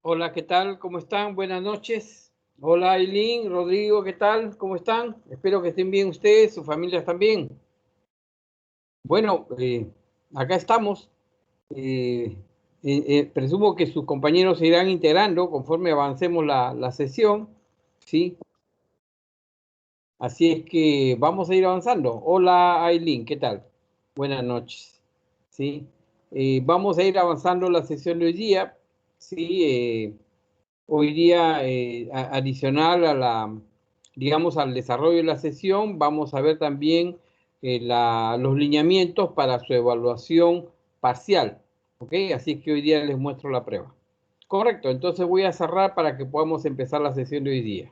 Hola, ¿qué tal? ¿Cómo están? Buenas noches. Hola, Aileen, Rodrigo, ¿qué tal? ¿Cómo están? Espero que estén bien ustedes, sus familias también. Bueno, acá estamos. Eh, Presumo que sus compañeros se irán integrando conforme avancemos la sesión, ¿sí? Así es que vamos a ir avanzando. Hola, Aileen, ¿qué tal? Buenas noches, ¿sí? Vamos a ir avanzando la sesión de hoy día, ¿sí? Hoy día, adicional digamos, al desarrollo de la sesión, vamos a ver también los lineamientos para su evaluación parcial, ¿ok? Así que hoy día les muestro la prueba. Correcto, entonces voy a cerrar para que podamos empezar la sesión de hoy día.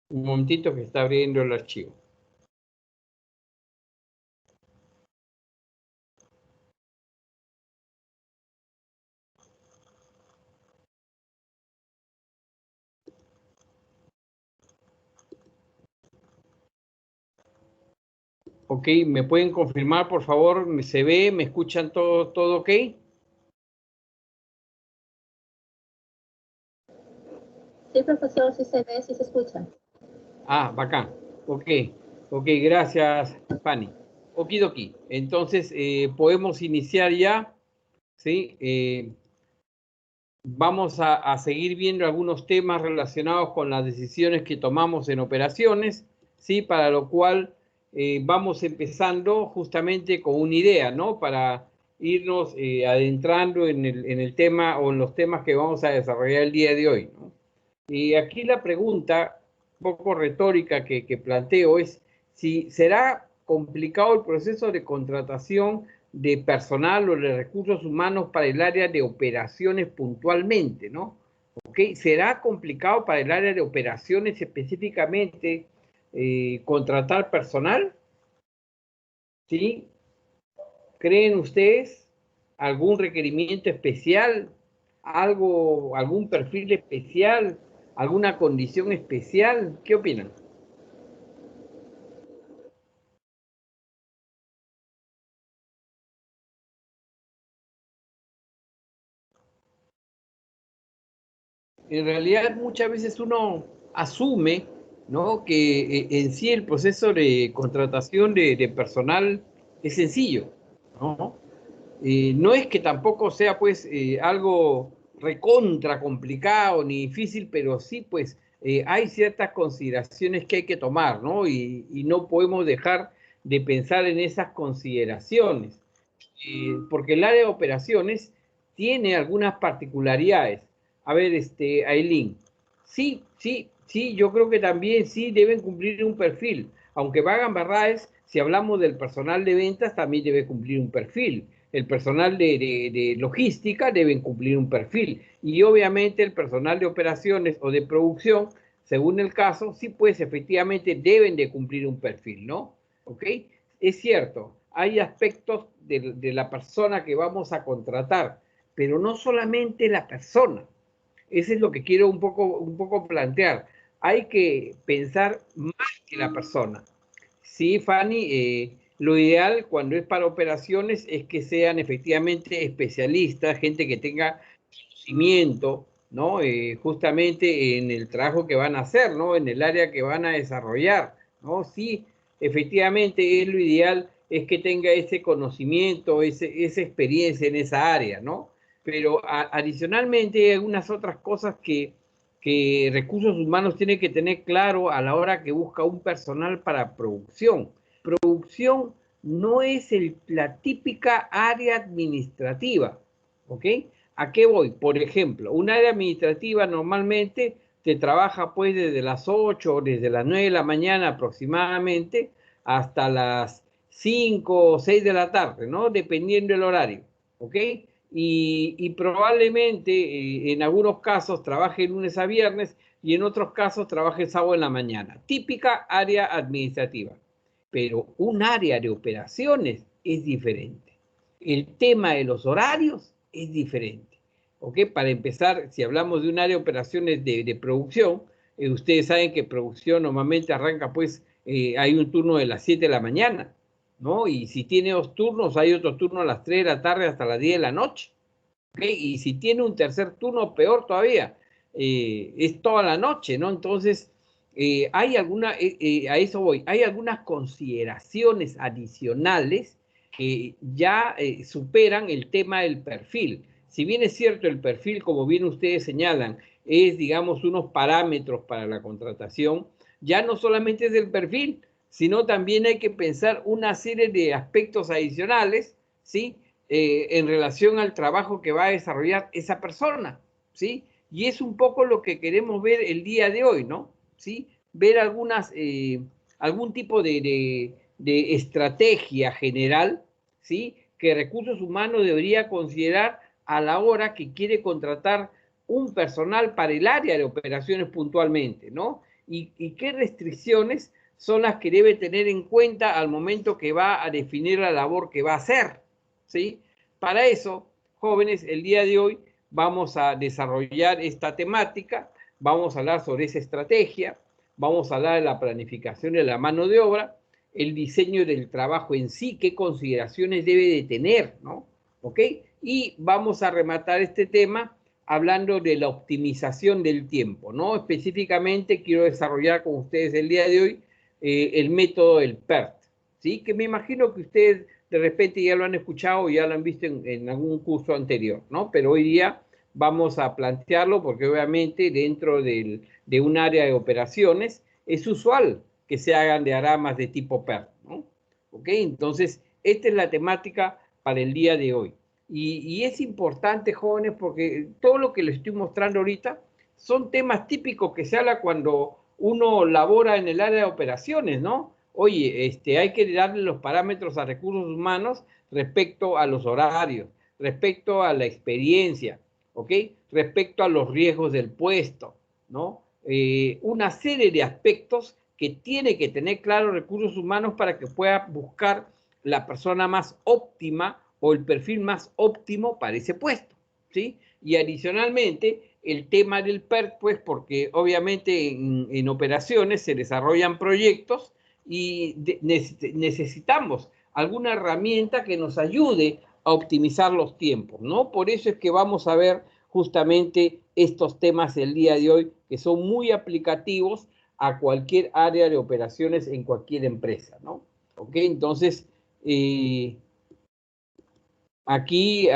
Un momentito que está abriendo el archivo. Ok, ¿me pueden confirmar, por favor? ¿Se ve? ¿Me escuchan todo ok? Sí, profesor, sí se ve, sí se escucha. Ah, bacán. Ok, ok, gracias, Fanny. Okidoki. Entonces, podemos iniciar ya, ¿sí? Vamos a seguir viendo algunos temas relacionados con las decisiones que tomamos en operaciones, ¿sí? Para lo cual vamos empezando justamente con una idea, ¿no? Para irnos adentrando en el tema o en los temas que vamos a desarrollar el día de hoy, ¿no? Y aquí la pregunta, un poco retórica que planteo es si será complicado el proceso de contratación de personal o de recursos humanos para el área de operaciones puntualmente, ¿no? ¿Ok? ¿Será complicado para el área de operaciones específicamente contratar personal? ¿Sí? ¿Creen ustedes algún requerimiento especial, algún perfil especial, alguna condición especial? ¿Qué opinan? En realidad muchas veces uno asume, ¿no? Que en sí el proceso de contratación de personal es sencillo, ¿no? No es que tampoco sea pues algo recontra complicado ni difícil, pero sí pues hay ciertas consideraciones que hay que tomar, ¿no? Y no podemos dejar de pensar en esas consideraciones, porque el área de operaciones tiene algunas particularidades. A ver, Aileen, sí, yo creo que también sí deben cumplir un perfil, aunque Vagan Barraes, si hablamos del personal de ventas, también debe cumplir un perfil. El personal de logística deben cumplir un perfil. Y obviamente el personal de operaciones o de producción, según el caso, sí, pues efectivamente deben de cumplir un perfil, ¿no? ¿Ok? Es cierto, hay aspectos de la persona que vamos a contratar, pero no solamente la persona. Eso es lo que quiero un poco plantear. Hay que pensar más que la persona. Sí, Fanny, lo ideal cuando es para operaciones es que sean efectivamente especialistas, gente que tenga conocimiento, ¿no? Justamente en el trabajo que van a hacer, ¿no? En el área que van a desarrollar, ¿no? Sí, efectivamente es lo ideal, es que tenga ese conocimiento, esa experiencia en esa área, ¿no? Pero adicionalmente hay algunas otras cosas que recursos humanos tiene que tener claro a la hora que busca un personal para producción. Producción no es la típica área administrativa, ¿ok? ¿A qué voy? Por ejemplo, un área administrativa normalmente te trabaja pues desde las 8 o desde las 9 de la mañana aproximadamente hasta las 5 o 6 de la tarde, ¿no? Dependiendo del horario, ¿ok? Y probablemente en algunos casos trabaje lunes a viernes y en otros casos trabaje sábado en la mañana. Típica área administrativa. Pero un área de operaciones es diferente. El tema de los horarios es diferente. ¿ok? Para empezar, si hablamos de un área de operaciones de producción, ustedes saben que producción normalmente arranca, pues, hay un turno de las 7 de la mañana, ¿no? Y si tiene 2 turnos, hay otro turno a las 3 de la tarde hasta las 10 de la noche, ¿ok? Y si tiene un tercer turno, peor todavía, es toda la noche, ¿no? Entonces, hay a eso voy, hay algunas consideraciones adicionales que ya superan el tema del perfil. Si bien es cierto, el perfil, como bien ustedes señalan, es, digamos, unos parámetros para la contratación, ya no solamente es el perfil, sino también hay que pensar una serie de aspectos adicionales, ¿sí? En relación al trabajo que va a desarrollar esa persona, ¿sí? Y es un poco lo que queremos ver el día de hoy, ¿no? ¿Sí? Ver algún tipo de estrategia general, ¿sí? Que Recursos Humanos debería considerar a la hora que quiere contratar un personal para el área de operaciones puntualmente, ¿no? Y qué restricciones son las que debe tener en cuenta al momento que va a definir la labor que va a hacer, ¿sí? Para eso, jóvenes, el día de hoy vamos a desarrollar esta temática, vamos a hablar sobre esa estrategia, vamos a hablar de la planificación de la mano de obra, el diseño del trabajo en sí, qué consideraciones debe de tener, ¿no? ¿Ok? Y vamos a rematar este tema hablando de la optimización del tiempo, ¿no? Específicamente quiero desarrollar con ustedes el día de hoy el método del PERT, ¿sí? Que me imagino que ustedes de repente ya lo han escuchado o ya lo han visto en algún curso anterior, ¿no? Pero hoy día vamos a plantearlo porque obviamente dentro de un área de operaciones es usual que se hagan diagramas de tipo PERT, ¿no? ¿Ok? Entonces, esta es la temática para el día de hoy. Y es importante, jóvenes, porque todo lo que les estoy mostrando ahorita son temas típicos que se habla cuando uno labora en el área de operaciones, ¿no? Oye, hay que darle los parámetros a recursos humanos respecto a los horarios, respecto a la experiencia, ¿ok? Respecto a los riesgos del puesto, ¿no? Una serie de aspectos que tiene que tener claro recursos humanos para que pueda buscar la persona más óptima o el perfil más óptimo para ese puesto, ¿sí? Y adicionalmente, el tema del PERT, pues porque obviamente en operaciones se desarrollan proyectos y necesitamos alguna herramienta que nos ayude a optimizar los tiempos, ¿no? Por eso es que vamos a ver justamente estos temas el día de hoy, que son muy aplicativos a cualquier área de operaciones en cualquier empresa, ¿no? ¿Ok? Entonces, aquí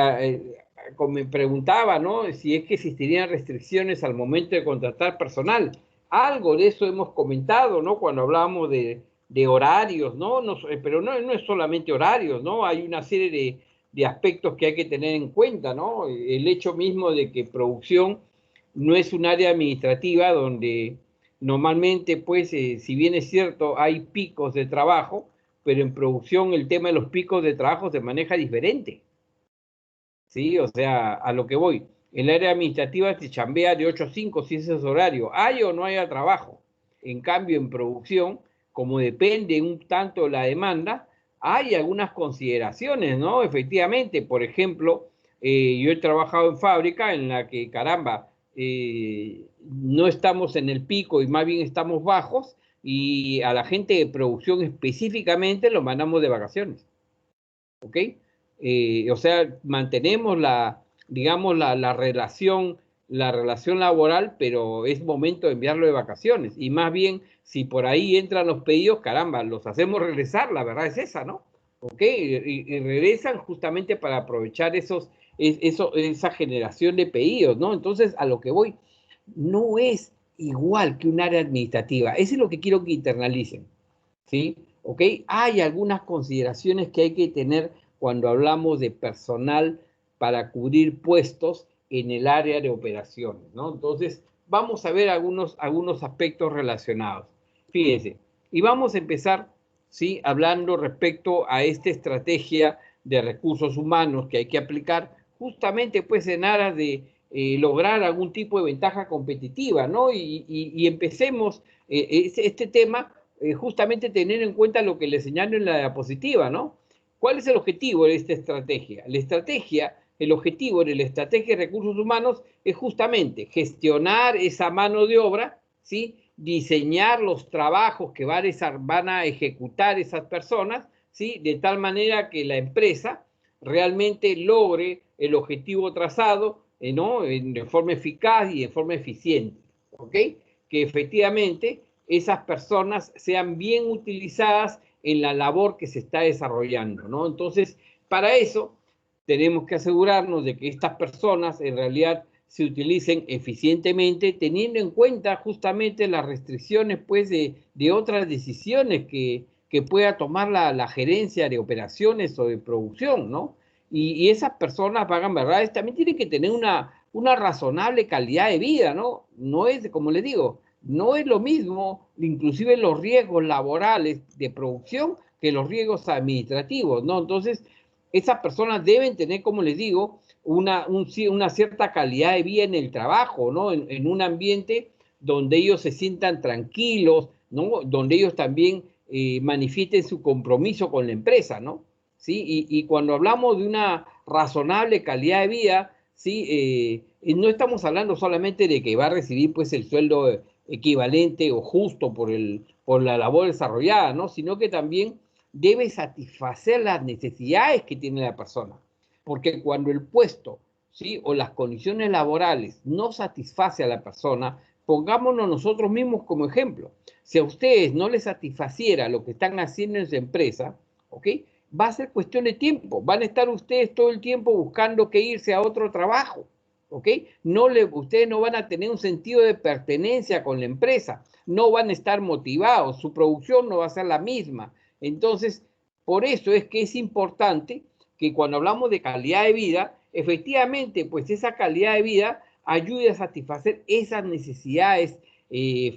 me preguntaba, ¿no? Si es que existirían restricciones al momento de contratar personal. Algo de eso hemos comentado, ¿no? Cuando hablábamos de horarios, ¿no? Pero no es solamente horarios, ¿no? Hay una serie de aspectos que hay que tener en cuenta, ¿no? El hecho mismo de que producción no es un área administrativa donde normalmente, pues, si bien es cierto, hay picos de trabajo, pero en producción el tema de los picos de trabajo se maneja diferente. ¿Sí? O sea, a lo que voy. El área administrativa se chambea de 8 a 5 si ese es horario. ¿Hay o no haya trabajo? En cambio, en producción, como depende un tanto la demanda, hay algunas consideraciones, ¿no? Efectivamente, por ejemplo, yo he trabajado en fábrica en la que, caramba, no estamos en el pico y más bien estamos bajos y a la gente de producción específicamente lo mandamos de vacaciones. ¿Ok? O sea, mantenemos digamos, la relación laboral, pero es momento de enviarlo de vacaciones. Y más bien, si por ahí entran los pedidos, caramba, los hacemos regresar, la verdad es esa, ¿no? ¿Ok? Y regresan justamente para aprovechar esa generación de pedidos, ¿no? Entonces, a lo que voy, no es igual que un área administrativa. Eso es lo que quiero que internalicen. ¿Sí? ¿Ok? Hay algunas consideraciones que hay que tener cuando hablamos de personal para cubrir puestos en el área de operaciones, ¿no? Entonces, vamos a ver algunos aspectos relacionados. Fíjense, y vamos a empezar, ¿sí? Hablando respecto a esta estrategia de recursos humanos que hay que aplicar justamente, pues, en aras de lograr algún tipo de ventaja competitiva, ¿no? Y empecemos este tema justamente tener en cuenta lo que le señalo en la diapositiva, ¿no? ¿Cuál es el objetivo de esta estrategia? La estrategia el objetivo de la estrategia de recursos humanos es justamente gestionar esa mano de obra, ¿sí? Diseñar los trabajos que van a ejecutar esas personas, ¿sí? De tal manera que la empresa realmente logre el objetivo trazado, ¿no? De forma eficaz y de forma eficiente, ¿ok? Que efectivamente esas personas sean bien utilizadas en la labor que se está desarrollando, ¿no? Entonces, para eso tenemos que asegurarnos de que estas personas en realidad se utilicen eficientemente, teniendo en cuenta justamente las restricciones pues, de otras decisiones que pueda tomar la gerencia de operaciones o de producción, ¿no? Y esas personas, pagan verdades, también tienen que tener una razonable calidad de vida, ¿no? No es, como les digo, no es lo mismo, inclusive los riesgos laborales de producción que los riesgos administrativos, ¿no? Entonces, esas personas deben tener, como les digo, una cierta calidad de vida en el trabajo, ¿no? En un ambiente donde ellos se sientan tranquilos, ¿no? Donde ellos también manifiesten su compromiso con la empresa, ¿no? ¿Sí? Y cuando hablamos de una razonable calidad de vida, ¿sí? No estamos hablando solamente de que va a recibir pues el sueldo equivalente o justo por la labor desarrollada, ¿no? Sino que también debe satisfacer las necesidades que tiene la persona. Porque cuando el puesto, ¿sí? O las condiciones laborales no satisface a la persona, pongámonos nosotros mismos como ejemplo. Si a ustedes no les satisfaciera lo que están haciendo en su empresa, ¿ok? Va a ser cuestión de tiempo. Van a estar ustedes todo el tiempo buscando que irse a otro trabajo, ¿ok? Ustedes no van a tener un sentido de pertenencia con la empresa, no van a estar motivados, su producción no va a ser la misma. Entonces, por eso es que es importante que cuando hablamos de calidad de vida, efectivamente, pues esa calidad de vida ayude a satisfacer esas necesidades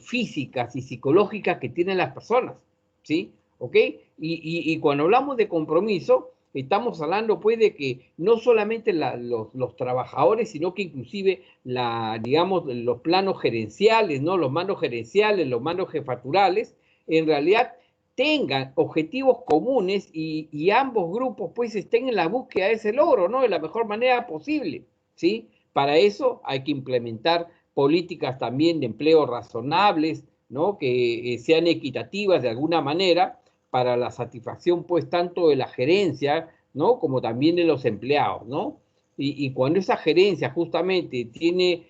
físicas y psicológicas que tienen las personas, ¿sí? ¿Ok? Y cuando hablamos de compromiso, estamos hablando pues de que no solamente los trabajadores, sino que inclusive digamos, los planos gerenciales, ¿no? Los mandos gerenciales, los mandos jefaturales, en realidad tengan objetivos comunes y ambos grupos pues estén en la búsqueda de ese logro, ¿no? De la mejor manera posible, ¿sí? Para eso hay que implementar políticas también de empleo razonables, ¿no? Que sean equitativas de alguna manera para la satisfacción pues tanto de la gerencia, ¿no? Como también de los empleados, ¿no? Y cuando esa gerencia justamente tiene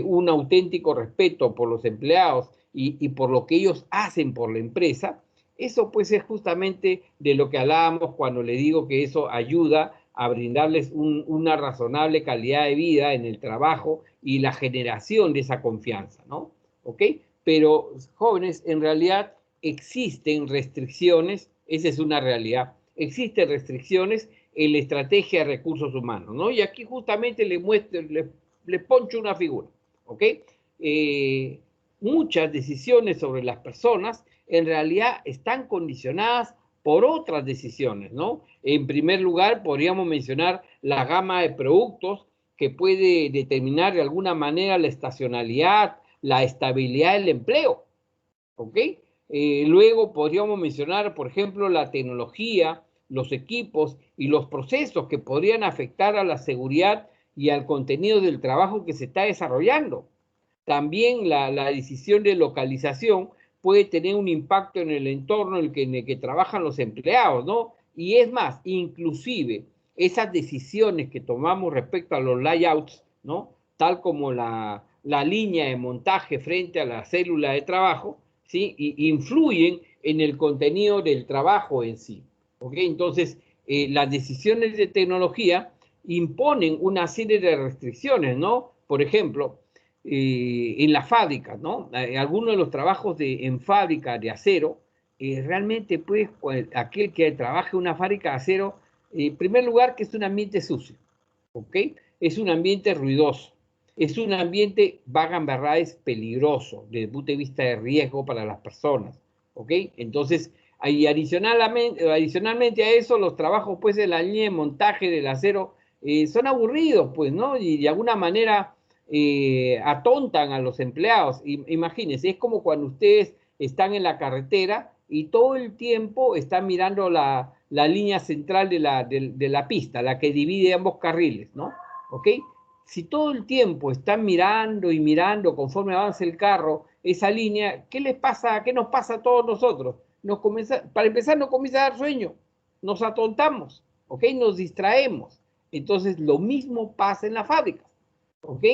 un auténtico respeto por los empleados y por lo que ellos hacen por la empresa, eso pues es justamente de lo que hablábamos cuando le digo que eso ayuda a brindarles una razonable calidad de vida en el trabajo y la generación de esa confianza, ¿no? ¿Ok? Pero, jóvenes, en realidad existen restricciones, esa es una realidad, existen restricciones en la estrategia de recursos humanos, ¿no? Y aquí justamente le poncho una figura, ¿ok? Muchas decisiones sobre las personas en realidad están condicionadas por otras decisiones, ¿no? En primer lugar, podríamos mencionar la gama de productos que puede determinar de alguna manera la estacionalidad, la estabilidad del empleo, ¿ok? Luego podríamos mencionar, por ejemplo, la tecnología, los equipos y los procesos que podrían afectar a la seguridad y al contenido del trabajo que se está desarrollando. También la decisión de localización puede tener un impacto en el entorno en el que trabajan los empleados, ¿no? Y es más, inclusive esas decisiones que tomamos respecto a los layouts, ¿no? Tal como la línea de montaje frente a la célula de trabajo, ¿sí? Y influyen en el contenido del trabajo en sí, ¿ok? Entonces, las decisiones de tecnología imponen una serie de restricciones, ¿no? Por ejemplo, en las fábricas, ¿no? Algunos de los trabajos en fábrica de acero, realmente, pues, aquel que trabaja en una fábrica de acero, en primer lugar, que es un ambiente sucio, ¿ok? Es un ambiente ruidoso, es un ambiente, vagan verdades, peligroso desde el punto de vista de riesgo para las personas, ¿ok? Entonces, adicionalmente a eso, los trabajos, pues, de la línea de montaje del acero son aburridos, pues, ¿no? Y de alguna manera atontan a los empleados. Imagínense, es como cuando ustedes están en la carretera y todo el tiempo está mirando la línea central de la pista, la que divide ambos carriles, ¿no? ¿Ok? Si todo el tiempo están mirando y mirando conforme avanza el carro esa línea, ¿qué les pasa? ¿Qué nos pasa a todos nosotros? Para empezar, nos comienza a dar sueño, nos atontamos, ¿ok? Nos distraemos. Entonces, lo mismo pasa en las fábricas, ¿ok?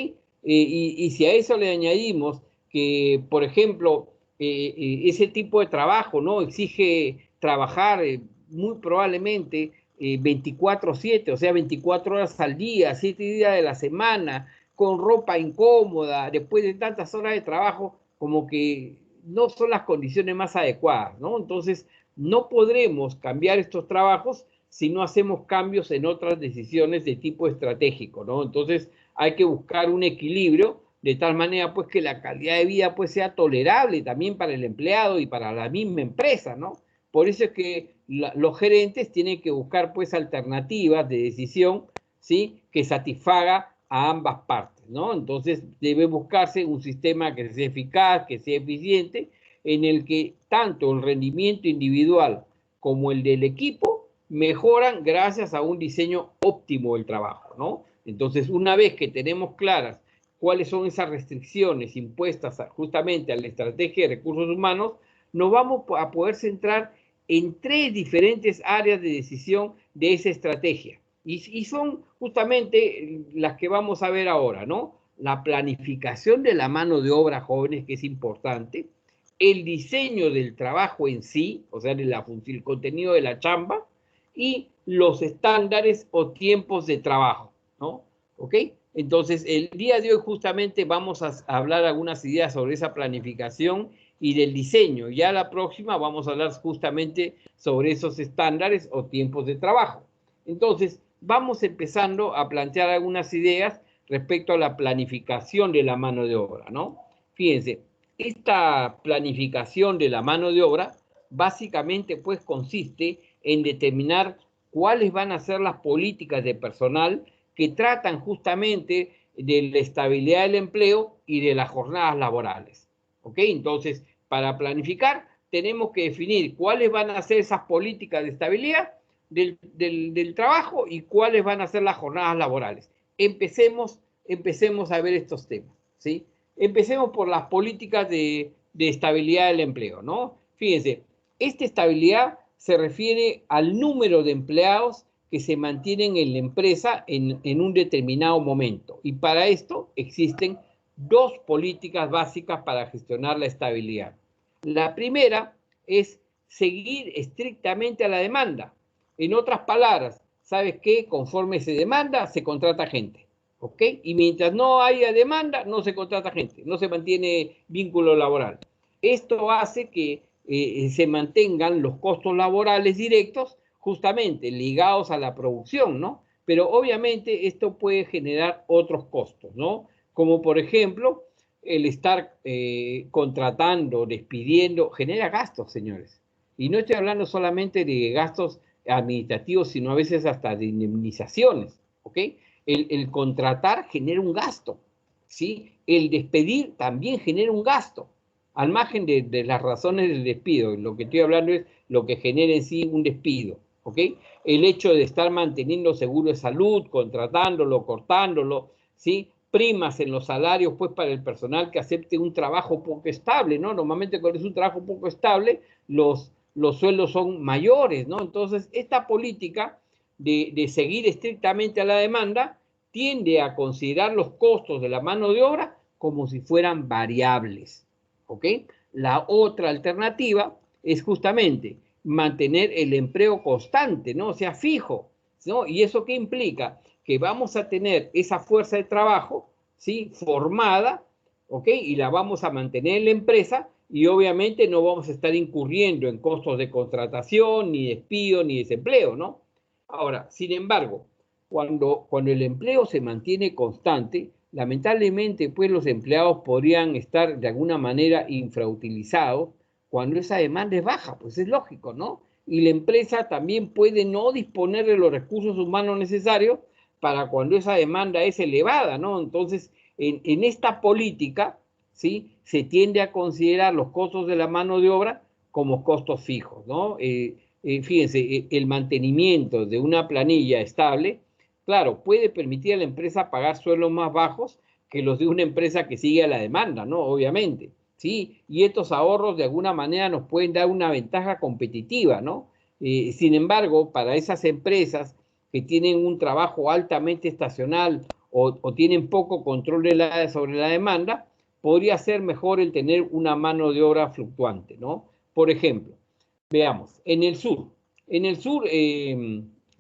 Y si a eso le añadimos que, por ejemplo, ese tipo de trabajo, ¿no? Exige trabajar muy probablemente 24/7, o sea, 24 horas al día, 7 días de la semana, con ropa incómoda, después de tantas horas de trabajo, como que no son las condiciones más adecuadas, ¿no? Entonces, no podremos cambiar estos trabajos si no hacemos cambios en otras decisiones de tipo estratégico, ¿no? Entonces, hay que buscar un equilibrio de tal manera pues que la calidad de vida pues sea tolerable también para el empleado y para la misma empresa, ¿no? Por eso es que los gerentes tienen que buscar pues alternativas de decisión, ¿sí? Que satisfaga a ambas partes, ¿no? Entonces debe buscarse un sistema que sea eficaz, que sea eficiente, en el que tanto el rendimiento individual como el del equipo mejoran gracias a un diseño óptimo del trabajo, ¿no? Entonces, una vez que tenemos claras cuáles son esas restricciones impuestas justamente a la estrategia de recursos humanos, nos vamos a poder centrar en 3 diferentes áreas de decisión de esa estrategia. Y son justamente las que vamos a ver ahora, ¿no? La planificación de la mano de obra jóvenes, que es importante, el diseño del trabajo en sí, o sea, el contenido de la chamba, y los estándares o tiempos de trabajo, ¿no? ¿Ok? Entonces, el día de hoy justamente vamos a hablar algunas ideas sobre esa planificación y del diseño. Ya la próxima vamos a hablar justamente sobre esos estándares o tiempos de trabajo. Entonces, vamos empezando a plantear algunas ideas respecto a la planificación de la mano de obra, ¿no? Fíjense, esta planificación de la mano de obra básicamente pues consiste en determinar cuáles van a ser las políticas de personal que tratan justamente de la estabilidad del empleo y de las jornadas laborales. ¿Ok? Entonces, para planificar, tenemos que definir cuáles van a ser esas políticas de estabilidad del trabajo y cuáles van a ser las jornadas laborales. Empecemos a ver estos temas, ¿sí? Empecemos por las políticas de estabilidad del empleo, ¿no? Fíjense, esta estabilidad se refiere al número de empleados que se mantienen en la empresa en un determinado momento. Y para esto existen 2 políticas básicas para gestionar la estabilidad. La primera es seguir estrictamente a la demanda. En otras palabras, ¿sabes qué? Conforme se demanda, se contrata gente. ¿Ok? Y mientras no haya demanda, no se contrata gente, no se mantiene vínculo laboral. Esto hace que se mantengan los costos laborales directos justamente ligados a la producción, ¿no? Pero obviamente esto puede generar otros costos, ¿no? Como por ejemplo, el estar contratando, despidiendo, genera gastos, señores. Y no estoy hablando solamente de gastos administrativos, sino a veces hasta de indemnizaciones, ¿ok? El contratar genera un gasto, ¿sí? El despedir también genera un gasto, al margen de las razones del despido. Lo que estoy hablando es lo que genera en sí un despido, ¿ok? El hecho de estar manteniendo seguro de salud, contratándolo, cortándolo, ¿sí? Primas en los salarios, pues, para el personal que acepte un trabajo poco estable, ¿no? Normalmente cuando es un trabajo poco estable, los sueldos son mayores, ¿no? Entonces, esta política de seguir estrictamente a la demanda tiende a considerar los costos de la mano de obra como si fueran variables, ¿ok? La otra alternativa es justamente mantener el empleo constante, ¿no? O sea, fijo, ¿no? ¿Y eso qué implica? Que vamos a tener esa fuerza de trabajo, ¿sí? Formada, ¿ok? Y la vamos a mantener en la empresa y obviamente no vamos a estar incurriendo en costos de contratación, ni despido, ni desempleo, ¿no? Ahora, sin embargo, cuando el empleo se mantiene constante, lamentablemente, pues los empleados podrían estar de alguna manera infrautilizados cuando esa demanda es baja, pues es lógico, ¿no? Y la empresa también puede no disponer de los recursos humanos necesarios para cuando esa demanda es elevada, ¿no? Entonces, en esta política, ¿sí? Se tiende a considerar los costos de la mano de obra como costos fijos, ¿no? Fíjense, el mantenimiento de una planilla estable, claro, puede permitir a la empresa pagar sueldos más bajos que los de una empresa que sigue a la demanda, ¿no? Obviamente, ¿sí? Y estos ahorros de alguna manera nos pueden dar una ventaja competitiva, ¿no? Sin embargo, para esas empresas que tienen un trabajo altamente estacional o tienen poco control sobre la demanda, podría ser mejor el tener una mano de obra fluctuante, ¿no? Por ejemplo, veamos, en el sur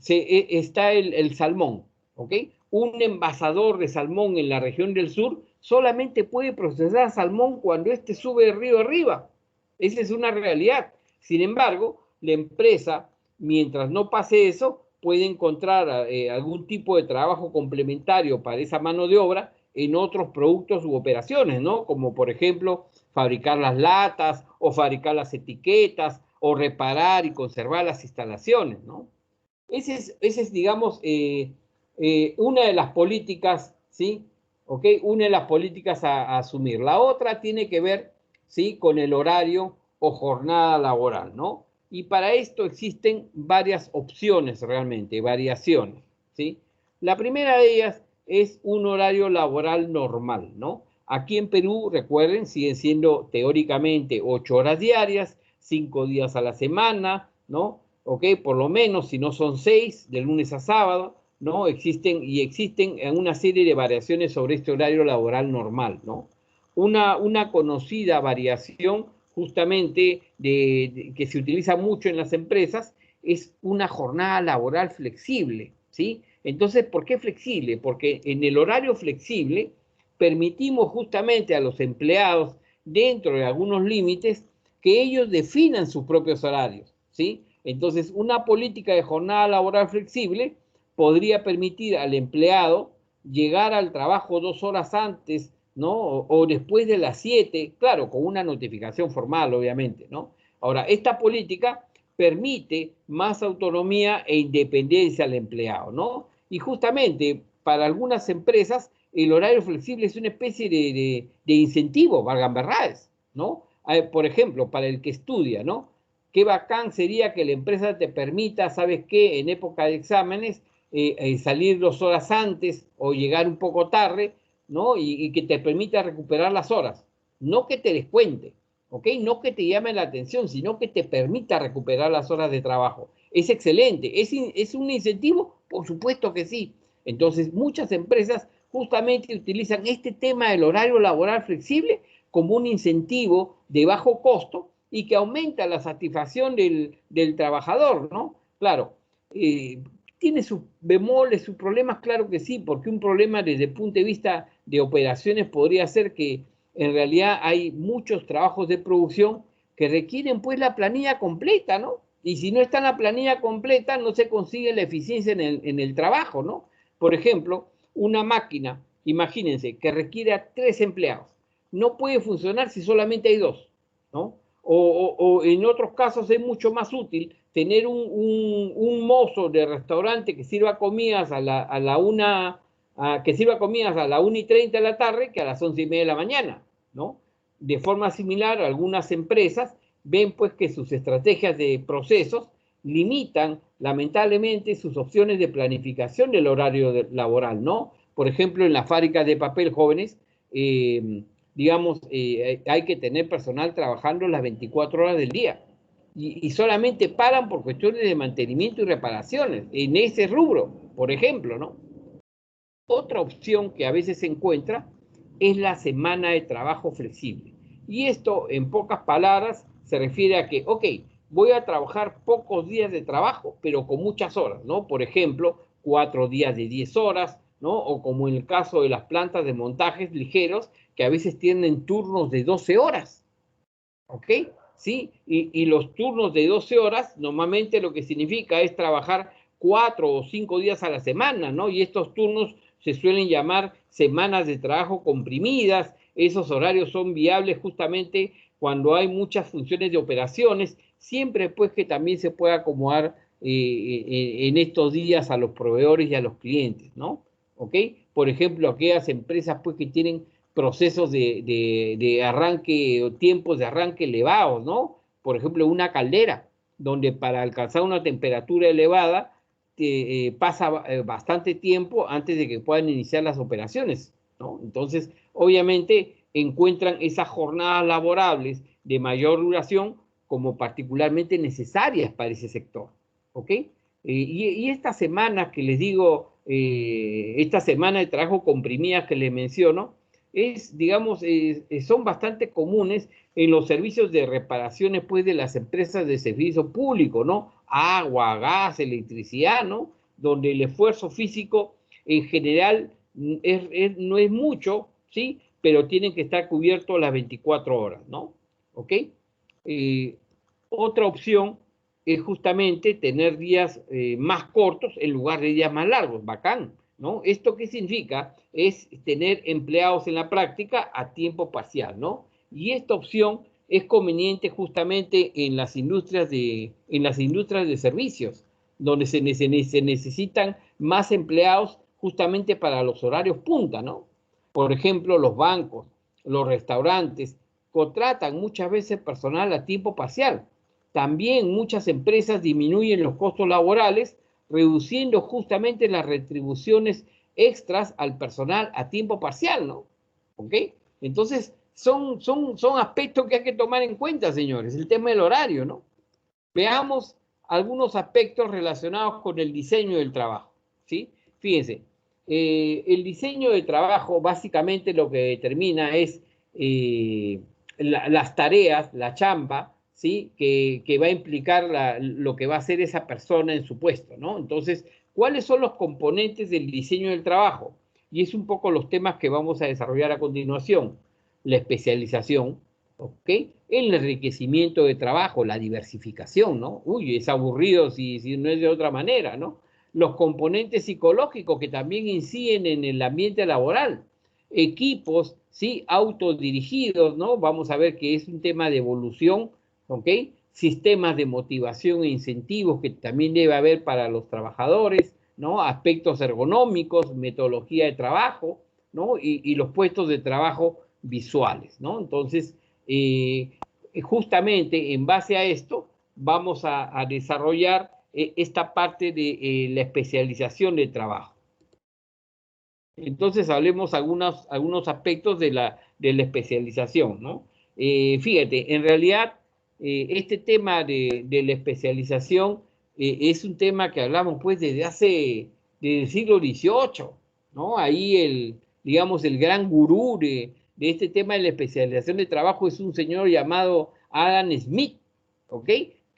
está el salmón, ¿ok? Un envasador de salmón en la región del sur solamente puede procesar salmón cuando éste sube el río arriba. Esa es una realidad. Sin embargo, la empresa, mientras no pase eso, puede encontrar algún tipo de trabajo complementario para esa mano de obra en otros productos u operaciones, ¿no? Como por ejemplo, fabricar las latas o fabricar las etiquetas o reparar y conservar las instalaciones, ¿no? Ese es digamos, una de las políticas, ¿sí? ¿Ok? Una de las políticas a asumir. La otra tiene que ver, ¿sí? Con el horario o jornada laboral, ¿no? Y para esto existen varias opciones realmente, variaciones, ¿sí? La primera de ellas es un horario laboral normal, ¿no? Aquí en Perú, recuerden, siguen siendo teóricamente 8 horas diarias, 5 días a la semana, ¿no? ¿Ok? Por lo menos, si no son 6, de lunes a sábado, ¿no? Existen una serie de variaciones sobre este horario laboral normal, ¿no? Una conocida variación justamente que se utiliza mucho en las empresas es una jornada laboral flexible, ¿sí? Entonces, ¿por qué flexible? Porque en el horario flexible permitimos justamente a los empleados, dentro de algunos límites, que ellos definan sus propios horarios, ¿sí? Entonces, una política de jornada laboral flexible podría permitir al empleado llegar al trabajo 2 horas antes, ¿no? O después de las 7, claro, con una notificación formal, obviamente, ¿no? Ahora, esta política permite más autonomía e independencia al empleado, ¿no? Y justamente para algunas empresas el horario flexible es una especie de incentivo, valgan verdades, ¿no? Por ejemplo, para el que estudia, ¿no? Qué bacán sería que la empresa te permita, ¿sabes qué? En época de exámenes, salir 2 horas antes o llegar un poco tarde, ¿no? Y que te permita recuperar las horas. No que te descuente, ¿ok? No que te llame la atención, sino que te permita recuperar las horas de trabajo. Es excelente. ¿Es un incentivo? Por supuesto que sí. Entonces, muchas empresas justamente utilizan este tema del horario laboral flexible como un incentivo de bajo costo y que aumenta la satisfacción del trabajador, ¿no? Claro, tiene sus bemoles, sus problemas, claro que sí, porque un problema desde el punto de vista de operaciones podría ser que en realidad hay muchos trabajos de producción que requieren pues la planilla completa, ¿no? Y si no está en la planilla completa, no se consigue la eficiencia en el trabajo, ¿no? Por ejemplo, una máquina, imagínense, que requiere a 3 empleados, no puede funcionar si solamente hay 2, ¿no? O en otros casos es mucho más útil tener un mozo de restaurante que sirva comidas a la 1, que sirva comidas a la 1:30 de la tarde que a las 11:30 de la mañana, ¿no? De forma similar, algunas empresas ven pues que sus estrategias de procesos limitan lamentablemente sus opciones de planificación del horario laboral, ¿no? Por ejemplo, en las fábricas de papel jóvenes, digamos, hay que tener personal trabajando las 24 horas del día y solamente paran por cuestiones de mantenimiento y reparaciones en ese rubro, por ejemplo, ¿no? Otra opción que a veces se encuentra es la semana de trabajo flexible. Y esto, en pocas palabras, se refiere a que, ok, voy a trabajar pocos días de trabajo, pero con muchas horas, ¿no? Por ejemplo, 4 días de 10 horas, ¿no? O como en el caso de las plantas de montajes ligeros, que a veces tienen turnos de 12 horas, ¿ok? ¿Sí? Y los turnos de 12 horas normalmente lo que significa es trabajar 4 o 5 días a la semana, ¿no? Y estos turnos se suelen llamar semanas de trabajo comprimidas. Esos horarios son viables justamente cuando hay muchas funciones de operaciones, siempre pues que también se pueda acomodar en estos días a los proveedores y a los clientes, ¿no? ¿Ok? Por ejemplo, aquellas empresas pues que tienen procesos de arranque o tiempos de arranque elevados, ¿no? por ejemplo, una caldera, donde para alcanzar una temperatura elevada pasa bastante tiempo antes de que puedan iniciar las operaciones, ¿no? Entonces, obviamente, encuentran esas jornadas laborables de mayor duración como particularmente necesarias para ese sector, ¿ok? Y esta semana que les digo, esta semana de trabajo comprimida que les menciono, digamos, son bastante comunes en los servicios de reparaciones, pues, de las empresas de servicio público, ¿no? Agua, gas, electricidad, ¿no? Donde el esfuerzo físico en general no es mucho, ¿sí? Pero tienen que estar cubiertos las 24 horas, ¿no? ¿Ok? Otra opción es justamente tener días más cortos en lugar de días más largos, bacán, ¿no? ¿Esto qué significa? Es tener empleados en la práctica a tiempo parcial, ¿no? Y esta opción es conveniente justamente en las industrias de servicios, donde se necesitan más empleados justamente para los horarios punta, ¿no? Por ejemplo, los bancos, los restaurantes, contratan muchas veces personal a tiempo parcial. También muchas empresas disminuyen los costos laborales, reduciendo justamente las retribuciones extras al personal a tiempo parcial, ¿no? ¿Ok? Entonces, son aspectos que hay que tomar en cuenta, señores, el tema del horario, ¿no? Veamos algunos aspectos relacionados con el diseño del trabajo, ¿sí? Fíjense, el diseño de trabajo básicamente lo que determina es las tareas, la chamba, ¿sí? Que va a implicar lo que va a hacer esa persona en su puesto, ¿no? Entonces, ¿cuáles son los componentes del diseño del trabajo? Y es un poco los temas que vamos a desarrollar a continuación. La especialización, ¿ok? El enriquecimiento de trabajo, la diversificación, ¿no? Uy, es aburrido si no es de otra manera, ¿no? Los componentes psicológicos que también inciden en el ambiente laboral, equipos, ¿sí? Autodirigidos, ¿no? Vamos a ver que es un tema de evolución, ¿ok? Sistemas de motivación e incentivos que también debe haber para los trabajadores, ¿no? Aspectos ergonómicos, metodología de trabajo, ¿no? Y los puestos de trabajo visuales, ¿no? Entonces, justamente en base a esto vamos a desarrollar esta parte de la especialización del trabajo. Entonces hablemos algunos aspectos de la especialización, ¿no? Fíjate, en realidad este tema de la especialización es un tema que hablamos pues desde el siglo XVIII, ¿no? Ahí digamos, el gran gurú de este tema de la especialización de trabajo es un señor llamado Adam Smith, ¿ok?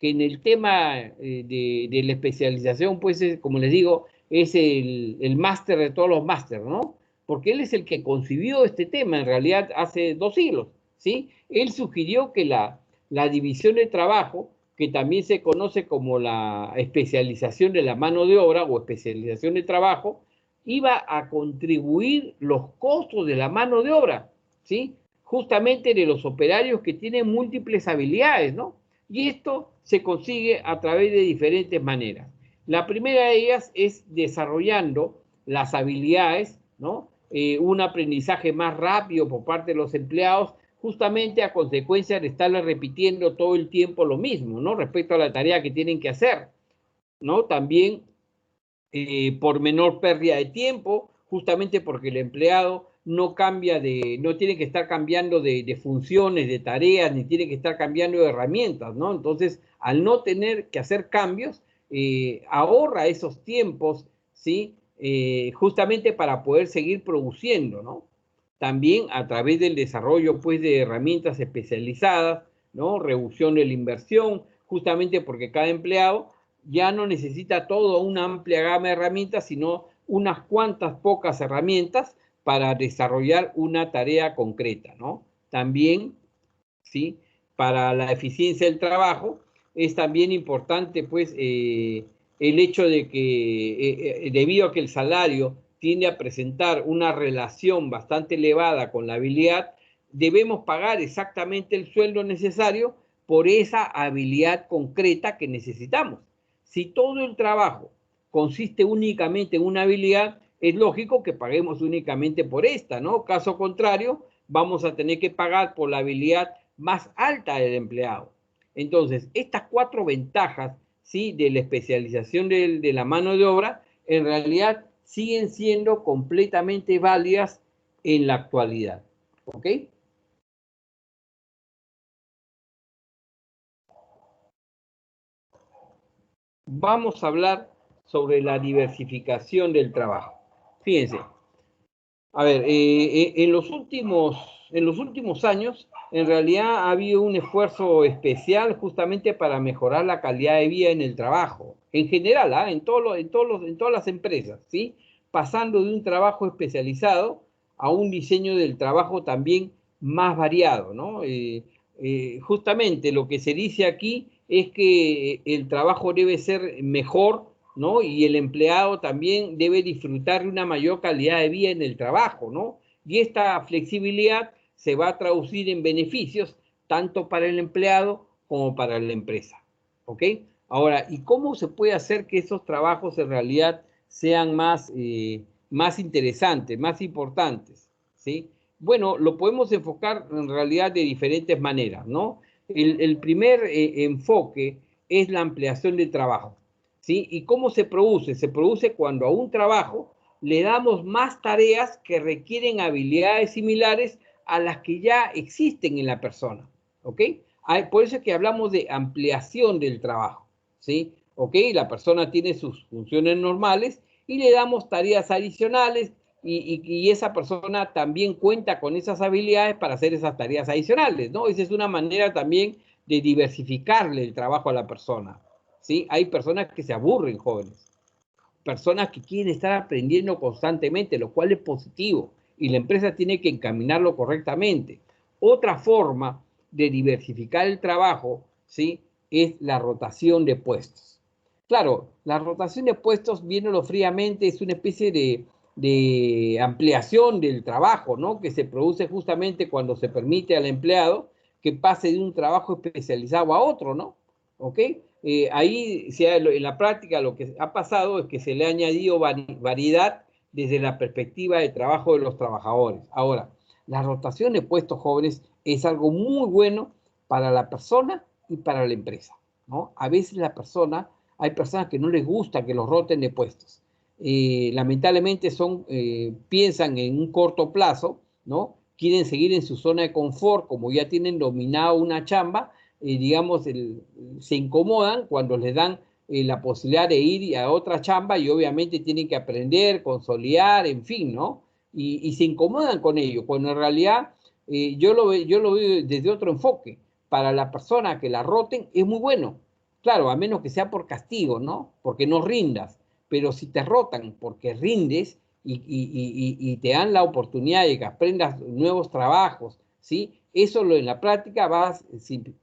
Que en el tema de la especialización, pues, como les digo, es el máster de todos los másteres, ¿no? Porque él es el que concibió este tema, en realidad, hace 2 siglos, ¿sí? Él sugirió que la división de trabajo, que también se conoce como la especialización de la mano de obra o especialización de trabajo, iba a contribuir los costos de la mano de obra, ¿sí? Justamente de los operarios que tienen múltiples habilidades, ¿no? Y esto se consigue a través de diferentes maneras. La primera de ellas es desarrollando las habilidades, ¿no? Un aprendizaje más rápido por parte de los empleados, justamente a consecuencia de estarles repitiendo todo el tiempo lo mismo, ¿no? Respecto a la tarea que tienen que hacer, ¿no? También por menor pérdida de tiempo, justamente porque el empleado no tiene que estar cambiando de funciones, de tareas, ni tiene que estar cambiando de herramientas, ¿no? Entonces, al no tener que hacer cambios, ahorra esos tiempos, ¿sí? Justamente para poder seguir produciendo, ¿no? También a través del desarrollo, pues, de herramientas especializadas, ¿no? Reducción de la inversión, justamente porque cada empleado ya no necesita toda una amplia gama de herramientas, sino unas cuantas pocas herramientas para desarrollar una tarea concreta, ¿no? También, ¿sí? Para la eficiencia del trabajo es también importante, pues, el hecho de que, debido a que el salario tiende a presentar una relación bastante elevada con la habilidad, debemos pagar exactamente el sueldo necesario por esa habilidad concreta que necesitamos. Si todo el trabajo consiste únicamente en una habilidad, es lógico que paguemos únicamente por esta, ¿no? Caso contrario, vamos a tener que pagar por la habilidad más alta del empleado. Entonces, estas 4 ventajas, ¿sí?, de la especialización de la mano de obra, en realidad siguen siendo completamente válidas en la actualidad. ¿Ok? Vamos a hablar sobre la diversificación del trabajo. Fíjense, a ver, en los últimos años, en realidad ha habido un esfuerzo especial justamente para mejorar la calidad de vida en el trabajo, en general, ¿ah? En todas las empresas, ¿sí? Pasando de un trabajo especializado a un diseño del trabajo también más variado, ¿no? Justamente lo que se dice aquí es que el trabajo debe ser mejor, ¿no? Y el empleado también debe disfrutar de una mayor calidad de vida en el trabajo, ¿no? Y esta flexibilidad se va a traducir en beneficios tanto para el empleado como para la empresa, ¿ok? Ahora, ¿y cómo se puede hacer que esos trabajos en realidad sean más interesantes, más importantes, ¿sí? Bueno, lo podemos enfocar en realidad de diferentes maneras, ¿no? El primer enfoque es la ampliación del trabajo, ¿sí? ¿Y cómo se produce? Se produce cuando a un trabajo le damos más tareas que requieren habilidades similares a las que ya existen en la persona, ¿ok? Por eso es que hablamos de ampliación del trabajo, ¿sí? ¿Ok? La persona tiene sus funciones normales y le damos tareas adicionales y esa persona también cuenta con esas habilidades para hacer esas tareas adicionales, ¿no? Esa es una manera también de diversificarle el trabajo a la persona, ¿sí? Hay personas que se aburren, jóvenes, personas que quieren estar aprendiendo constantemente, lo cual es positivo, y la empresa tiene que encaminarlo correctamente. Otra forma de diversificar el trabajo, ¿sí?, es la rotación de puestos. Claro, la rotación de puestos, viéndolo fríamente, es una especie de ampliación del trabajo, ¿no?, que se produce justamente cuando se permite al empleado que pase de un trabajo especializado a otro, ¿no? ¿Ok? Ahí en la práctica lo que ha pasado es que se le ha añadido variedad desde la perspectiva de trabajo de los trabajadores. Ahora, la rotación de puestos, jóvenes, es algo muy bueno para la persona y para la empresa, ¿no? A veces hay personas que no les gusta que los roten de puestos. Lamentablemente piensan en un corto plazo, ¿no? Quieren seguir en su zona de confort, como ya tienen dominado una chamba, digamos, se incomodan cuando les dan la posibilidad de ir a otra chamba y obviamente tienen que aprender, consolidar, en fin, ¿no? Y se incomodan con ello, cuando en realidad yo lo veo desde otro enfoque. Para la persona que la roten es muy bueno. Claro, a menos que sea por castigo, ¿no? Porque no rindas. Pero si te rotan porque rindes y te dan la oportunidad de que aprendas nuevos trabajos, ¿sí? Eso en la práctica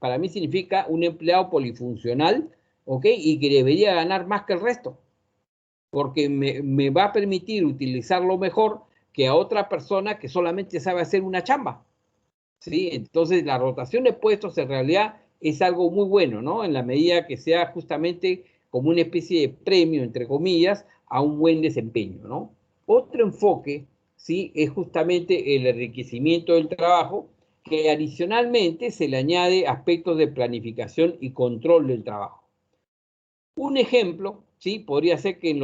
para mí significa un empleado polifuncional, ¿ok? Y que debería ganar más que el resto, porque me va a permitir utilizarlo mejor que a otra persona que solamente sabe hacer una chamba, ¿sí? Entonces la rotación de puestos en realidad es algo muy bueno, ¿no? En la medida que sea justamente como una especie de premio, entre comillas, a un buen desempeño, ¿no? Otro enfoque, ¿sí?, es justamente el enriquecimiento del trabajo, que adicionalmente se le añade aspectos de planificación y control del trabajo. Un ejemplo, ¿sí?, podría ser que en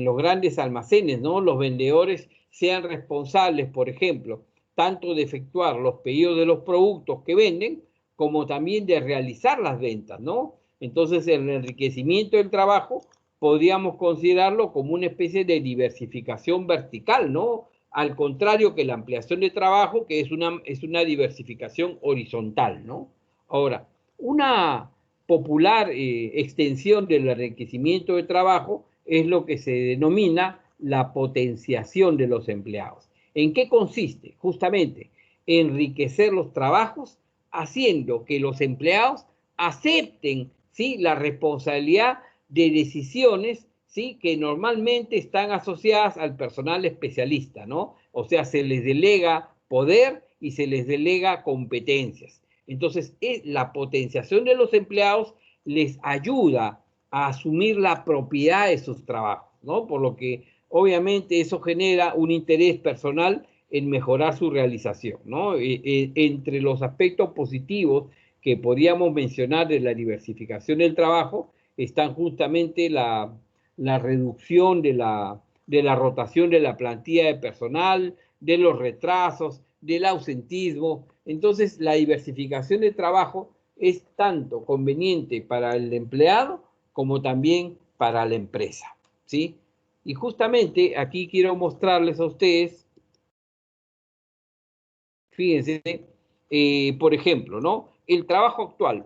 los grandes almacenes, ¿no?, los vendedores sean responsables, por ejemplo, tanto de efectuar los pedidos de los productos que venden, como también de realizar las ventas, ¿no? Entonces, el enriquecimiento del trabajo podríamos considerarlo como una especie de diversificación vertical, ¿no? Al contrario que la ampliación de trabajo, que es una diversificación horizontal, ¿no? Ahora, una popular extensión del enriquecimiento de trabajo es lo que se denomina la potenciación de los empleados. ¿En qué consiste? Justamente enriquecer los trabajos haciendo que los empleados acepten, ¿sí?, la responsabilidad de decisiones, ¿sí?, que normalmente están asociadas al personal especialista, ¿no? O sea, se les delega poder y se les delega competencias. Entonces, la potenciación de los empleados les ayuda a asumir la propiedad de sus trabajos, ¿no? Por lo que obviamente eso genera un interés personal en mejorar su realización, ¿no? Entre los aspectos positivos que podríamos mencionar de la diversificación del trabajo están justamente la reducción de la rotación de la plantilla de personal, de los retrasos, del ausentismo. Entonces, la diversificación de trabajo es tanto conveniente para el empleado como también para la empresa, ¿sí? Y justamente aquí quiero mostrarles a ustedes, fíjense, por ejemplo, ¿no? El trabajo actual,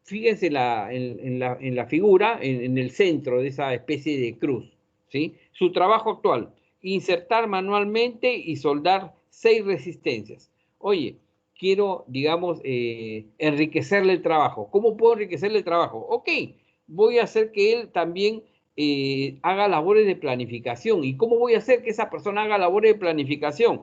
fíjense en la figura, en el centro de esa especie de cruz, ¿sí? Su trabajo actual, insertar manualmente y soldar 6 resistencias. Oye, quiero, digamos, enriquecerle el trabajo. ¿Cómo puedo enriquecerle el trabajo? Ok, voy a hacer que él también haga labores de planificación. ¿Y cómo voy a hacer que esa persona haga labores de planificación?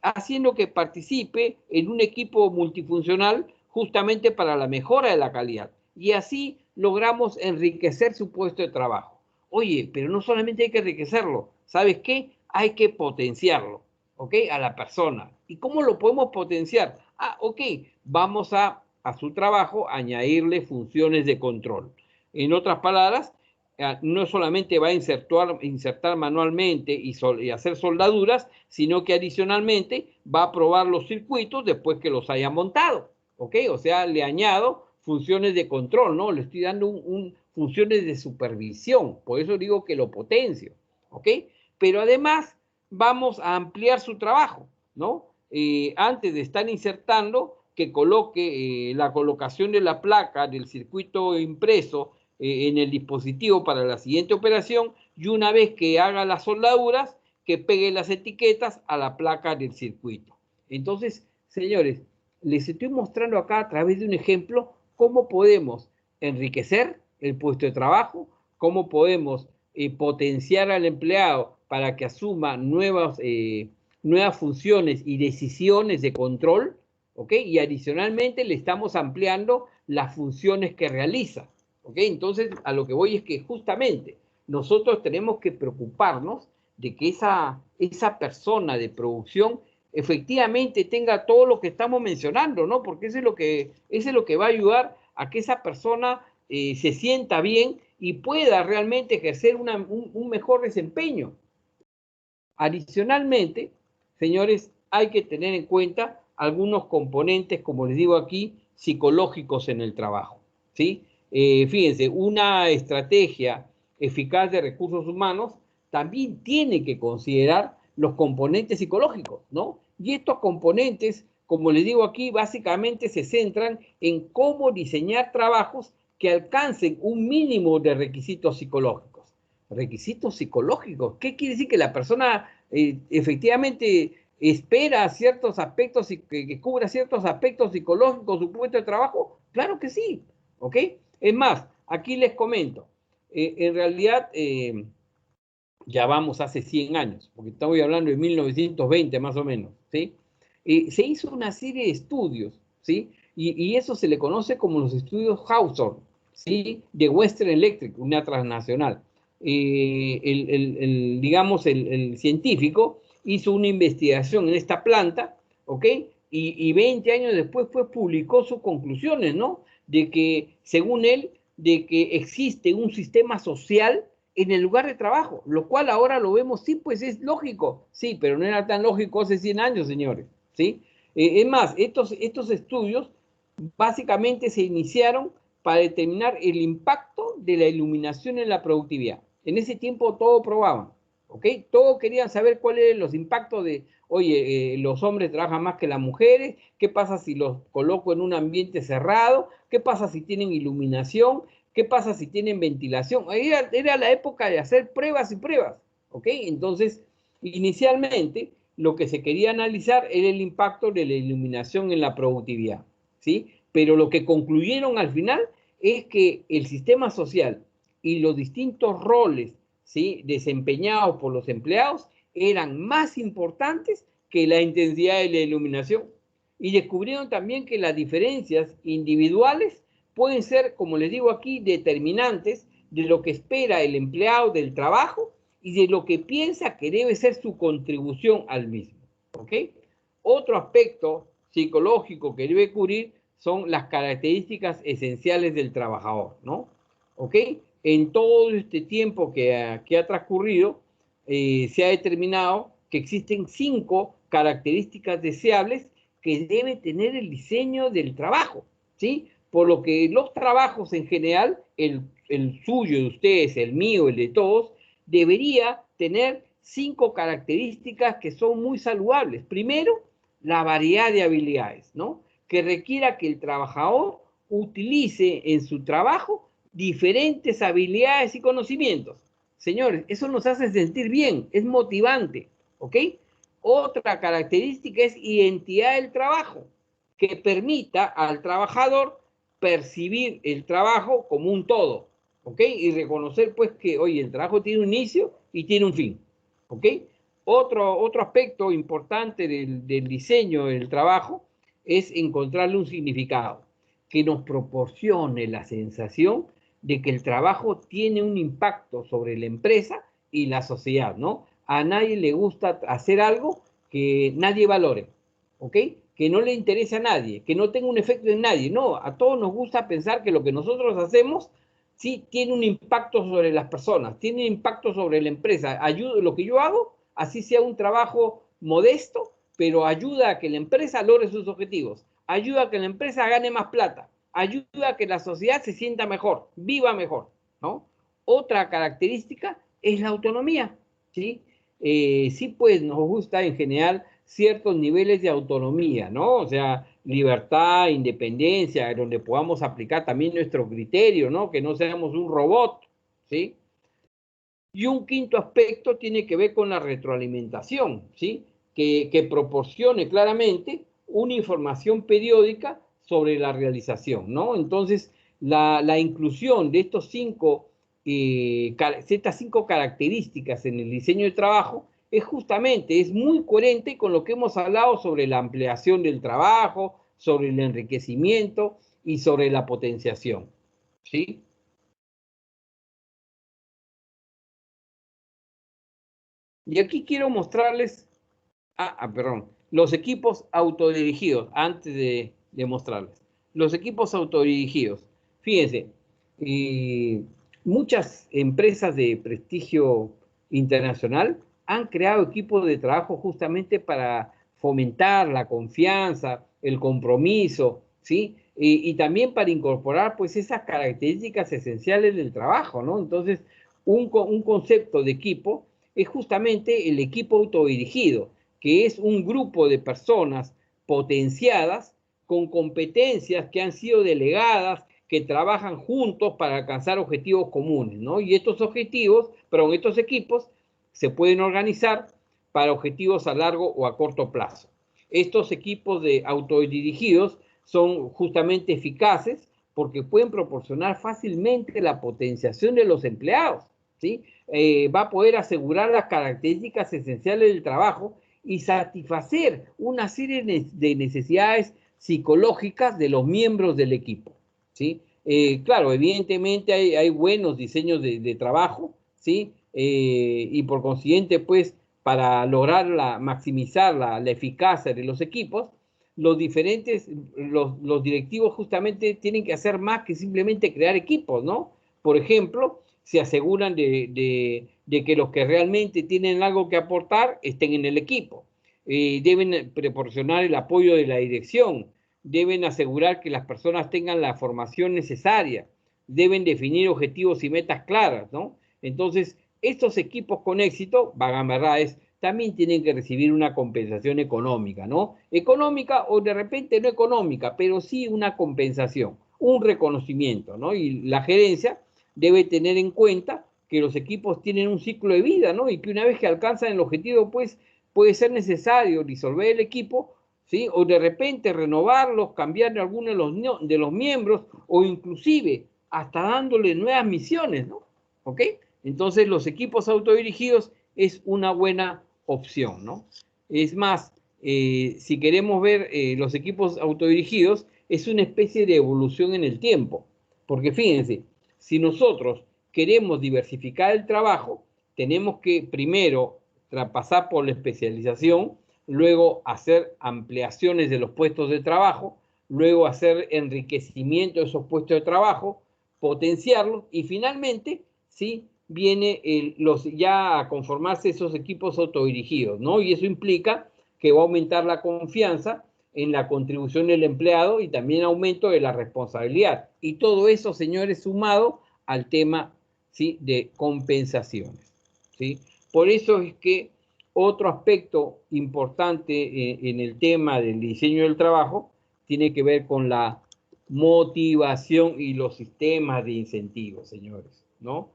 Haciendo que participe en un equipo multifuncional justamente para la mejora de la calidad. Y así logramos enriquecer su puesto de trabajo. Oye, pero no solamente hay que enriquecerlo, ¿sabes qué? Hay que potenciarlo, ¿ok? A la persona. ¿Y cómo lo podemos potenciar? Ah, ok, vamos a su trabajo añadirle funciones de control. En otras palabras, no solamente va a insertar manualmente y hacer soldaduras, sino que adicionalmente va a probar los circuitos después que los haya montado, ¿ok? O sea, le añado funciones de control, ¿no? Le estoy dando funciones de supervisión, por eso digo que lo potencio, ¿ok? Pero además vamos a ampliar su trabajo, ¿no? Antes de estar insertando, que coloque la colocación de la placa del circuito impreso en el dispositivo para la siguiente operación, y una vez que haga las soldaduras, que pegue las etiquetas a la placa del circuito. Entonces, señores, les estoy mostrando acá a través de un ejemplo cómo podemos enriquecer el puesto de trabajo, cómo podemos potenciar al empleado para que asuma nuevas funciones y decisiones de control, ¿ok? Y adicionalmente le estamos ampliando las funciones que realiza. ¿Ok? Entonces, a lo que voy es que justamente nosotros tenemos que preocuparnos de que esa persona de producción efectivamente tenga todo lo que estamos mencionando, ¿no? Porque eso es lo que va a ayudar a que esa persona se sienta bien y pueda realmente ejercer un mejor desempeño. Adicionalmente, señores, hay que tener en cuenta algunos componentes, como les digo aquí, psicológicos en el trabajo, ¿sí? Fíjense, una estrategia eficaz de recursos humanos también tiene que considerar los componentes psicológicos, ¿no? Y estos componentes, como les digo aquí, básicamente se centran en cómo diseñar trabajos que alcancen un mínimo de requisitos psicológicos. Requisitos psicológicos, ¿qué quiere decir? Que la persona efectivamente espera ciertos aspectos y que cubra ciertos aspectos psicológicos su puesto de trabajo. Claro que sí, ¿ok? Es más, aquí les comento, en realidad ya vamos hace 100 años, porque estamos hablando de 1920 más o menos, ¿sí? Se hizo una serie de estudios, ¿sí? Y eso se le conoce como los estudios Hawthorne, ¿sí? De Western Electric, una transnacional. Digamos, el científico hizo una investigación en esta planta, ¿ok? Y 20 años después publicó sus conclusiones, ¿no? De que, según él, de que existe un sistema social en el lugar de trabajo, lo cual ahora lo vemos, sí, pues es lógico, sí, pero no era tan lógico hace 100 años, señores, ¿sí? Es más, estos estudios básicamente se iniciaron para determinar el impacto de la iluminación en la productividad. En ese tiempo todo probaban, ¿ok? Todos querían saber cuáles eran los impactos de, oye, los hombres trabajan más que las mujeres, ¿qué pasa si los coloco en un ambiente cerrado? ¿Qué pasa si tienen iluminación? ¿Qué pasa si tienen ventilación? Era la época de hacer pruebas y pruebas, ¿ok? Entonces, inicialmente, lo que se quería analizar era el impacto de la iluminación en la productividad, ¿sí? Pero lo que concluyeron al final es que el sistema social y los distintos roles, ¿sí?, desempeñados por los empleados eran más importantes que la intensidad de la iluminación. Y descubrieron también que las diferencias individuales pueden ser, como les digo aquí, determinantes de lo que espera el empleado del trabajo y de lo que piensa que debe ser su contribución al mismo. ¿Ok? Otro aspecto psicológico que debe cubrir son las características esenciales del trabajador, ¿no? ¿Ok? En todo este tiempo que ha transcurrido, se ha determinado que existen 5 características deseables que debe tener el diseño del trabajo, ¿sí? Por lo que los trabajos en general, el suyo de ustedes, el mío, el de todos, debería tener 5 características que son muy saludables. Primero, la variedad de habilidades, ¿no? Que requiera que el trabajador utilice en su trabajo diferentes habilidades y conocimientos. Señores, eso nos hace sentir bien, es motivante, ¿ok? Otra característica es identidad del trabajo, que permita al trabajador percibir el trabajo como un todo, ¿ok? Y reconocer pues que, oye, el trabajo tiene un inicio y tiene un fin, ¿ok? Otro aspecto importante del diseño del trabajo es encontrarle un significado que nos proporcione la sensación de que el trabajo tiene un impacto sobre la empresa y la sociedad, ¿no? A nadie le gusta hacer algo que nadie valore, ¿ok? Que no le interese a nadie, que no tenga un efecto en nadie. No, a todos nos gusta pensar que lo que nosotros hacemos sí tiene un impacto sobre las personas, tiene un impacto sobre la empresa. Lo que yo hago, así sea un trabajo modesto, pero ayuda a que la empresa logre sus objetivos, ayuda a que la empresa gane más plata, ayuda a que la sociedad se sienta mejor, viva mejor, ¿no? Otra característica es la autonomía, ¿sí? Sí, pues nos gusta en general ciertos niveles de autonomía, ¿no? O sea, libertad, independencia, donde podamos aplicar también nuestro criterio, ¿no? Que no seamos un robot, ¿sí? Y un quinto aspecto tiene que ver con la retroalimentación, ¿sí? Que proporcione claramente una información periódica sobre la realización, ¿no? Entonces, la inclusión de estas 5 características en el diseño de trabajo es muy coherente con lo que hemos hablado sobre la ampliación del trabajo, sobre el enriquecimiento y sobre la potenciación, ¿sí? Y aquí quiero mostrarles, perdón, los equipos autodirigidos, antes de mostrarles. Los equipos autodirigidos. Fíjense, muchas empresas de prestigio internacional han creado equipos de trabajo justamente para fomentar la confianza, el compromiso, ¿sí? Y también para incorporar pues esas características esenciales del trabajo, ¿no? Entonces, un concepto de equipo es justamente el equipo autodirigido, que es un grupo de personas potenciadas con competencias que han sido delegadas, que trabajan juntos para alcanzar objetivos comunes, ¿no? Y estos equipos se pueden organizar para objetivos a largo o a corto plazo. Estos equipos de autodirigidos son justamente eficaces porque pueden proporcionar fácilmente la potenciación de los empleados, ¿sí? Va a poder asegurar las características esenciales del trabajo y satisfacer una serie de necesidades psicológicas de los miembros del equipo, ¿sí? Claro, evidentemente hay buenos diseños de trabajo, ¿sí? Y por consiguiente, pues, para lograr maximizar la eficacia de los equipos, los directivos justamente tienen que hacer más que simplemente crear equipos, ¿no? Por ejemplo, se aseguran de que los que realmente tienen algo que aportar estén en el equipo. Deben proporcionar el apoyo de la dirección, deben asegurar que las personas tengan la formación necesaria, deben definir objetivos y metas claras, ¿no? Entonces, estos equipos con éxito, vagan verdades, también tienen que recibir una compensación económica, ¿no? Económica o de repente no económica, pero sí una compensación, un reconocimiento, ¿no? Y la gerencia debe tener en cuenta que los equipos tienen un ciclo de vida, ¿no? Y que una vez que alcanzan el objetivo, pues puede ser necesario disolver el equipo, ¿sí? O de repente renovarlos, cambiar algunos de los miembros o inclusive hasta dándole nuevas misiones, ¿no? ¿Ok? Entonces los equipos autodirigidos es una buena opción, ¿no? Es más, si queremos ver los equipos autodirigidos, es una especie de evolución en el tiempo, porque fíjense, si nosotros queremos diversificar el trabajo, tenemos que primero pasar por la especialización, luego hacer ampliaciones de los puestos de trabajo, luego hacer enriquecimiento de esos puestos de trabajo, potenciarlos y finalmente, ¿sí? Viene ya a conformarse esos equipos autodirigidos, ¿no? Y eso implica que va a aumentar la confianza en la contribución del empleado y también aumento de la responsabilidad. Y todo eso, señores, sumado al tema, ¿sí? De compensaciones, ¿sí? Por eso es que otro aspecto importante en el tema del diseño del trabajo tiene que ver con la motivación y los sistemas de incentivos, señores, ¿no?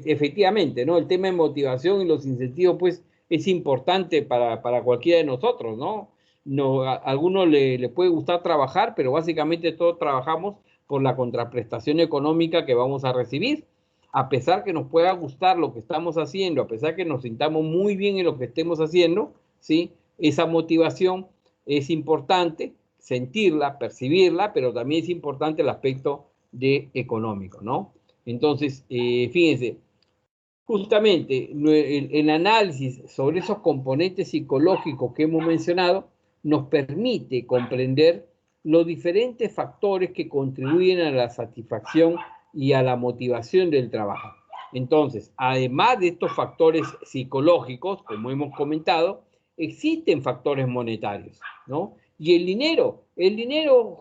Efectivamente, ¿no? El tema de motivación y los incentivos, pues, es importante para cualquiera de nosotros, ¿no? A algunos le puede gustar trabajar, pero básicamente todos trabajamos por la contraprestación económica que vamos a recibir. A pesar que nos pueda gustar lo que estamos haciendo, a pesar que nos sintamos muy bien en lo que estemos haciendo, ¿sí? Esa motivación es importante sentirla, percibirla, pero también es importante el aspecto económico, ¿no? Entonces, fíjense, justamente el análisis sobre esos componentes psicológicos que hemos mencionado nos permite comprender los diferentes factores que contribuyen a la satisfacción y a la motivación del trabajo. Entonces, además de estos factores psicológicos, como hemos comentado, existen factores monetarios, ¿no? Y el dinero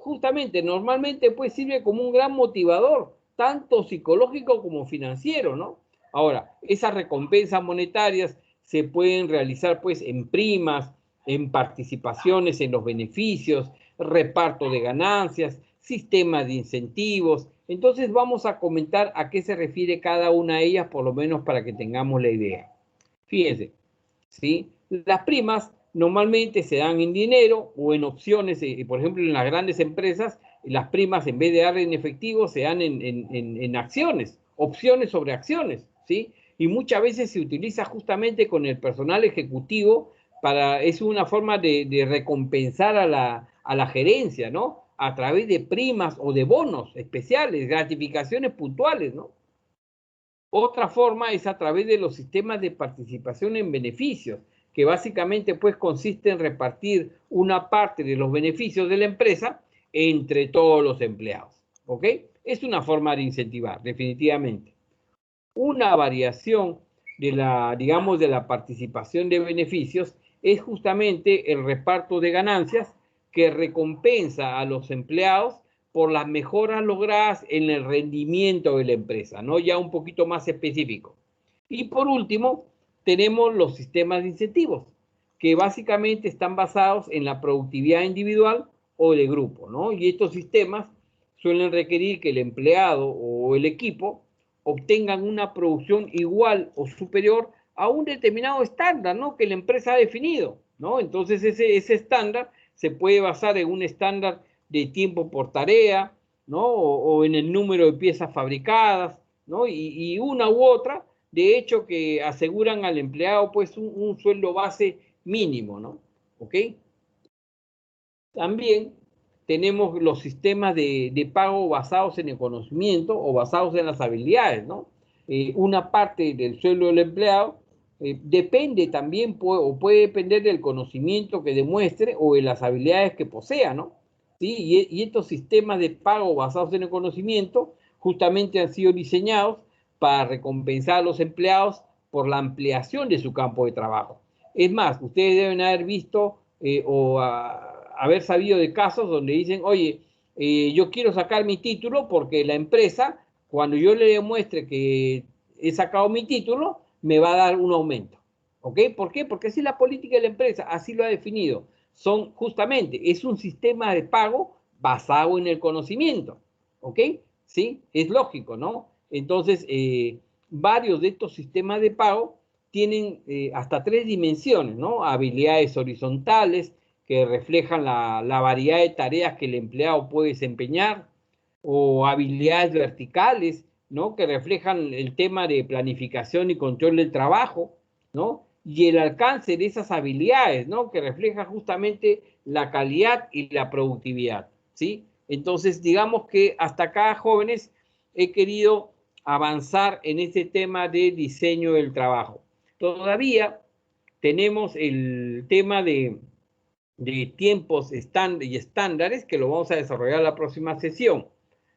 justamente normalmente pues sirve como un gran motivador, tanto psicológico como financiero, ¿no? Ahora, esas recompensas monetarias se pueden realizar pues en primas, en participaciones en los beneficios, reparto de ganancias, sistemas de incentivos. Entonces vamos a comentar a qué se refiere cada una de ellas, por lo menos para que tengamos la idea. Fíjense, ¿sí? Las primas normalmente se dan en dinero o en opciones, por ejemplo, en las grandes empresas, las primas en vez de dar en efectivo se dan en acciones, opciones sobre acciones, ¿sí? Y muchas veces se utiliza justamente con el personal ejecutivo es una forma de recompensar a la gerencia, ¿no? A través de primas o de bonos especiales, gratificaciones puntuales, ¿no? Otra forma es a través de los sistemas de participación en beneficios, que básicamente pues consiste en repartir una parte de los beneficios de la empresa entre todos los empleados, ¿ok? Es una forma de incentivar, definitivamente. Una variación digamos, de la participación de beneficios es justamente el reparto de ganancias que recompensa a los empleados por las mejoras logradas en el rendimiento de la empresa, ¿no? Ya un poquito más específico. Y por último, tenemos los sistemas de incentivos, que básicamente están basados en la productividad individual o de grupo, ¿no? Y estos sistemas suelen requerir que el empleado o el equipo obtengan una producción igual o superior a un determinado estándar, ¿no? Que la empresa ha definido, ¿no? Entonces ese estándar se puede basar en un estándar de tiempo por tarea, ¿no? O en el número de piezas fabricadas, ¿no? Y una u otra, de hecho, que aseguran al empleado, pues, un sueldo base mínimo, ¿no? ¿Ok? También tenemos los sistemas de pago basados en el conocimiento o basados en las habilidades, ¿no? Una parte del sueldo del empleado depende también o puede depender del conocimiento que demuestre o de las habilidades que posea, ¿no? ¿Sí? Y estos sistemas de pago basados en el conocimiento justamente han sido diseñados para recompensar a los empleados por la ampliación de su campo de trabajo. Es más, ustedes deben haber visto haber sabido de casos donde dicen, oye, yo quiero sacar mi título porque la empresa, cuando yo le demuestre que he sacado mi título, me va a dar un aumento. ¿Ok? ¿Por qué? Porque así es la política de la empresa, así lo ha definido. Justamente, es un sistema de pago basado en el conocimiento. ¿Ok? Sí, es lógico, ¿no? Entonces, varios de estos sistemas de pago tienen hasta 3 dimensiones, ¿no? Habilidades horizontales, que reflejan la variedad de tareas que el empleado puede desempeñar, o habilidades verticales, ¿no? Que reflejan el tema de planificación y control del trabajo, ¿no? Y el alcance de esas habilidades, ¿no? Que refleja justamente la calidad y la productividad, ¿sí? Entonces, digamos que hasta acá, jóvenes, he querido avanzar en este tema de diseño del trabajo. Todavía tenemos el tema de de tiempos y estándares que lo vamos a desarrollar en la próxima sesión.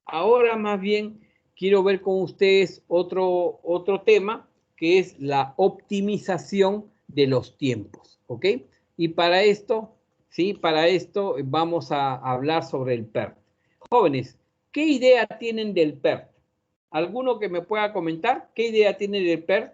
Ahora más bien quiero ver con ustedes otro tema, que es la optimización de los tiempos, ¿ok? Y para esto, ¿sí? Para esto vamos a hablar sobre el PERT. Jóvenes, ¿qué idea tienen del PERT? ¿Alguno que me pueda comentar? ¿Qué idea tiene del PERT?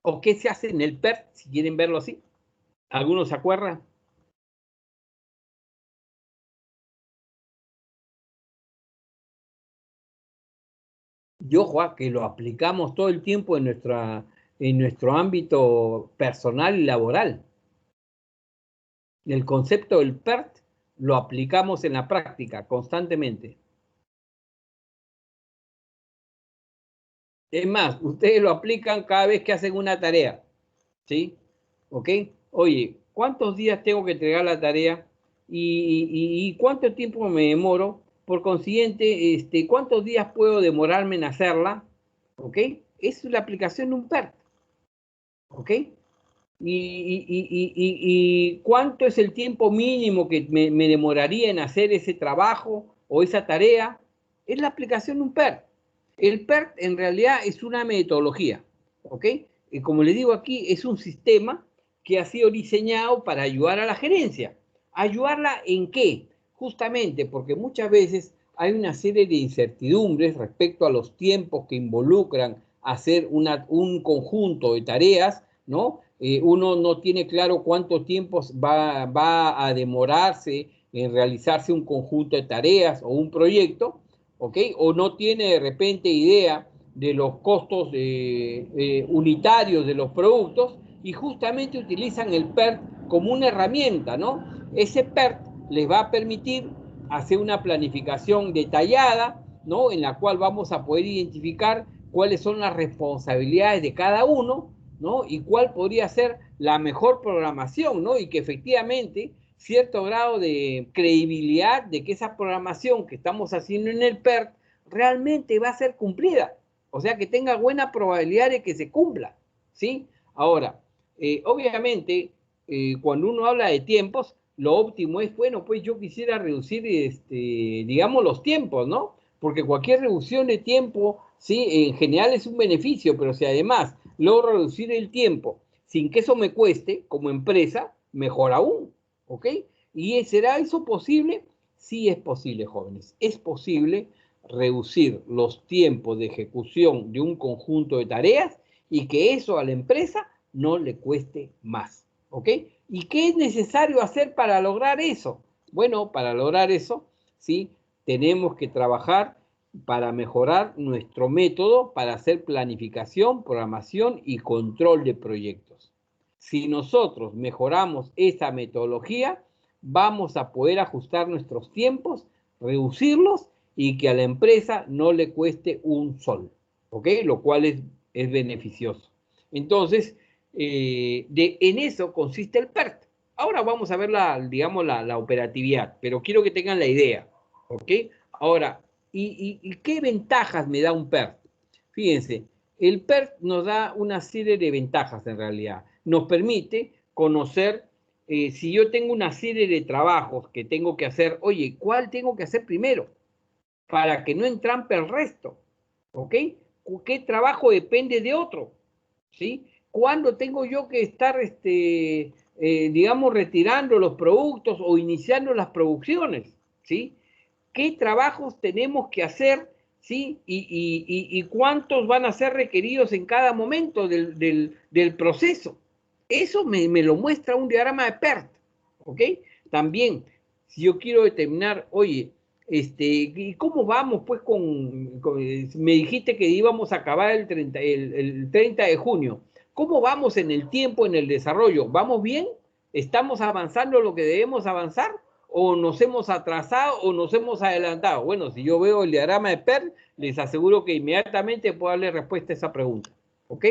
¿O qué se hace en el PERT, si quieren verlo así? ¿Alguno se acuerda? Y ojo, que lo aplicamos todo el tiempo en nuestro ámbito personal y laboral. El concepto del PERT lo aplicamos en la práctica constantemente. Es más, ustedes lo aplican cada vez que hacen una tarea, ¿sí? ¿Ok? Oye, ¿cuántos días tengo que entregar la tarea? ¿Y cuánto tiempo me demoro? Por consiguiente, ¿cuántos días puedo demorarme en hacerla? ¿Ok? Es la aplicación de un PERT, ¿ok? ¿Y cuánto es el tiempo mínimo que me demoraría en hacer ese trabajo o esa tarea? Es la aplicación de un PERT. El PERT en realidad es una metodología, ¿ok? Y como les digo aquí, es un sistema que ha sido diseñado para ayudar a la gerencia. ¿Ayudarla en qué? Justamente porque muchas veces hay una serie de incertidumbres respecto a los tiempos que involucran hacer un conjunto de tareas, ¿no? Uno no tiene claro cuánto tiempo va a demorarse en realizarse un conjunto de tareas o un proyecto, ¿ok? O no tiene de repente idea de los costos unitarios de los productos y justamente utilizan el PERT como una herramienta, ¿no? Ese PERT les va a permitir hacer una planificación detallada, ¿no? En la cual vamos a poder identificar cuáles son las responsabilidades de cada uno, ¿no? Y cuál podría ser la mejor programación, ¿no? Y que efectivamente cierto grado de credibilidad de que esa programación que estamos haciendo en el PERT realmente va a ser cumplida. O sea, que tenga buena probabilidad de que se cumpla, ¿sí? Ahora, obviamente, cuando uno habla de tiempos, lo óptimo es, bueno, pues yo quisiera reducir, digamos, los tiempos, ¿no? Porque cualquier reducción de tiempo, sí, en general es un beneficio, pero si además logro reducir el tiempo sin que eso me cueste como empresa, mejor aún, ¿ok? ¿Y será eso posible? Sí es posible, jóvenes. Es posible reducir los tiempos de ejecución de un conjunto de tareas y que eso a la empresa no le cueste más, ¿ok? ¿Y qué es necesario hacer para lograr eso? Bueno, para lograr eso, sí, tenemos que trabajar para mejorar nuestro método para hacer planificación, programación y control de proyectos. Si nosotros mejoramos esa metodología, vamos a poder ajustar nuestros tiempos, reducirlos y que a la empresa no le cueste un sol, ¿ok? Lo cual es beneficioso. Entonces, en eso consiste el PERT. Ahora vamos a ver digamos, la operatividad, pero quiero que tengan la idea, ¿ok? Ahora, ¿y qué ventajas me da un PERT? Fíjense, el PERT nos da una serie de ventajas en realidad. Nos permite conocer, si yo tengo una serie de trabajos que tengo que hacer, oye, ¿cuál tengo que hacer primero? Para que no entrampe el resto, ¿ok? ¿Qué trabajo depende de otro? ¿Sí? ¿Cuándo tengo yo que estar, digamos, retirando los productos o iniciando las producciones? ¿Sí? ¿Qué trabajos tenemos que hacer? ¿Sí? Y cuántos van a ser requeridos en cada momento del proceso. Eso me lo muestra un diagrama de PERT, ¿ok? También, si yo quiero determinar, oye, ¿y cómo vamos pues me dijiste que íbamos a acabar el 30 de junio? ¿Cómo vamos en el tiempo, en el desarrollo? ¿Vamos bien? ¿Estamos avanzando lo que debemos avanzar? ¿O nos hemos atrasado o nos hemos adelantado? Bueno, si yo veo el diagrama de PERT, les aseguro que inmediatamente puedo darle respuesta a esa pregunta, ¿ok?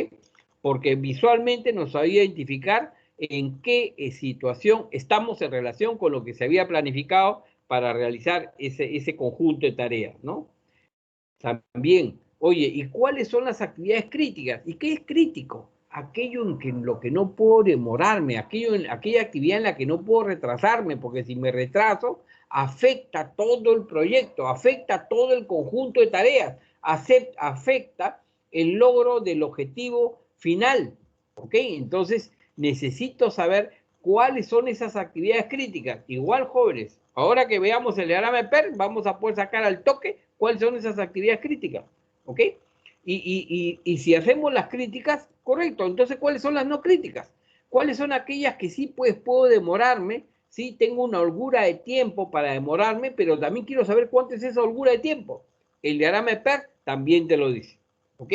Porque visualmente nos va a identificar en qué situación estamos en relación con lo que se había planificado para realizar ese conjunto de tareas, ¿no? También, oye, ¿y cuáles son las actividades críticas? ¿Y qué es crítico? Aquello en lo que no puedo demorarme, aquella actividad en la que no puedo retrasarme, porque si me retraso, afecta todo el proyecto, afecta todo el conjunto de tareas, afecta el logro del objetivo final, ¿ok? Entonces, necesito saber cuáles son esas actividades críticas. Igual, jóvenes, ahora que veamos el diagrama de PERT, vamos a poder sacar al toque cuáles son esas actividades críticas, ¿ok? Y si hacemos las críticas, correcto, entonces ¿cuáles son las no críticas? ¿Cuáles son aquellas que sí pues puedo demorarme? Sí, tengo una holgura de tiempo para demorarme, pero también quiero saber cuánto es esa holgura de tiempo. El diagrama de PERT también te lo dice, ¿ok?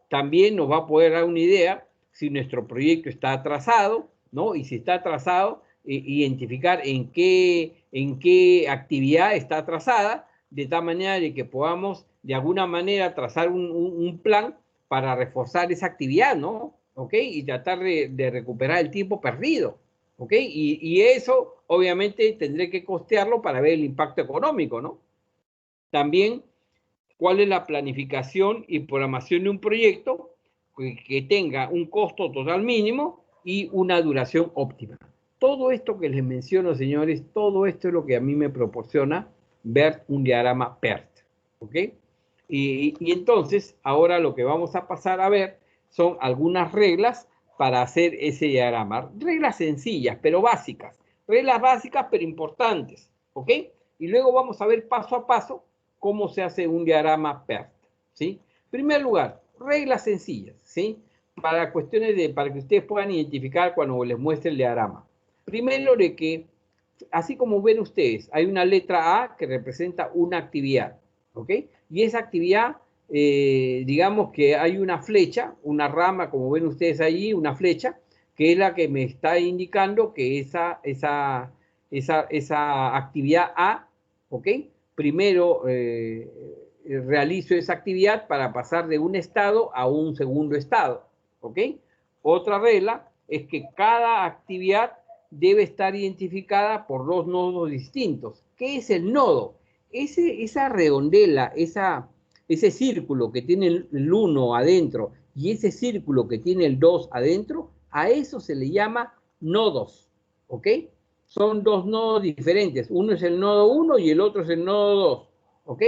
También nos va a poder dar una idea si nuestro proyecto está atrasado, ¿no? Y si está atrasado, identificar en qué actividad está atrasada, de tal manera de que podamos de alguna manera trazar un plan para reforzar esa actividad, ¿no? ¿Ok? Y tratar de recuperar el tiempo perdido, ¿ok? Y eso obviamente tendré que costearlo para ver el impacto económico, ¿no? También cuál es la planificación y programación de un proyecto que tenga un costo total mínimo y una duración óptima. Todo esto que les menciono, señores, todo esto es lo que a mí me proporciona ver un diagrama PERT, ¿ok? Y entonces, ahora lo que vamos a pasar a ver son algunas reglas para hacer ese diagrama. Reglas sencillas, pero básicas. Reglas básicas, pero importantes, ¿ok? Y luego vamos a ver paso a paso cómo se hace un diagrama PERT, ¿sí? En primer lugar, reglas sencillas, ¿sí? Para que ustedes puedan identificar cuando les muestre el diagrama. Primero de que, así como ven ustedes, hay una letra A que representa una actividad, ¿ok? Y esa actividad, digamos que hay una flecha, una rama, como ven ustedes allí, una flecha, que es la que me está indicando que esa actividad A, ¿ok? Primero realizo esa actividad para pasar de un estado a un segundo estado, ¿ok? Otra regla es que cada actividad debe estar identificada por dos nodos distintos. ¿Qué es el nodo? Esa redondela, ese círculo que tiene el 1 adentro y ese círculo que tiene el 2 adentro, a eso se le llama nodos, ¿ok? Son dos nodos diferentes. Uno es el nodo 1 y el otro es el nodo 2, ¿ok?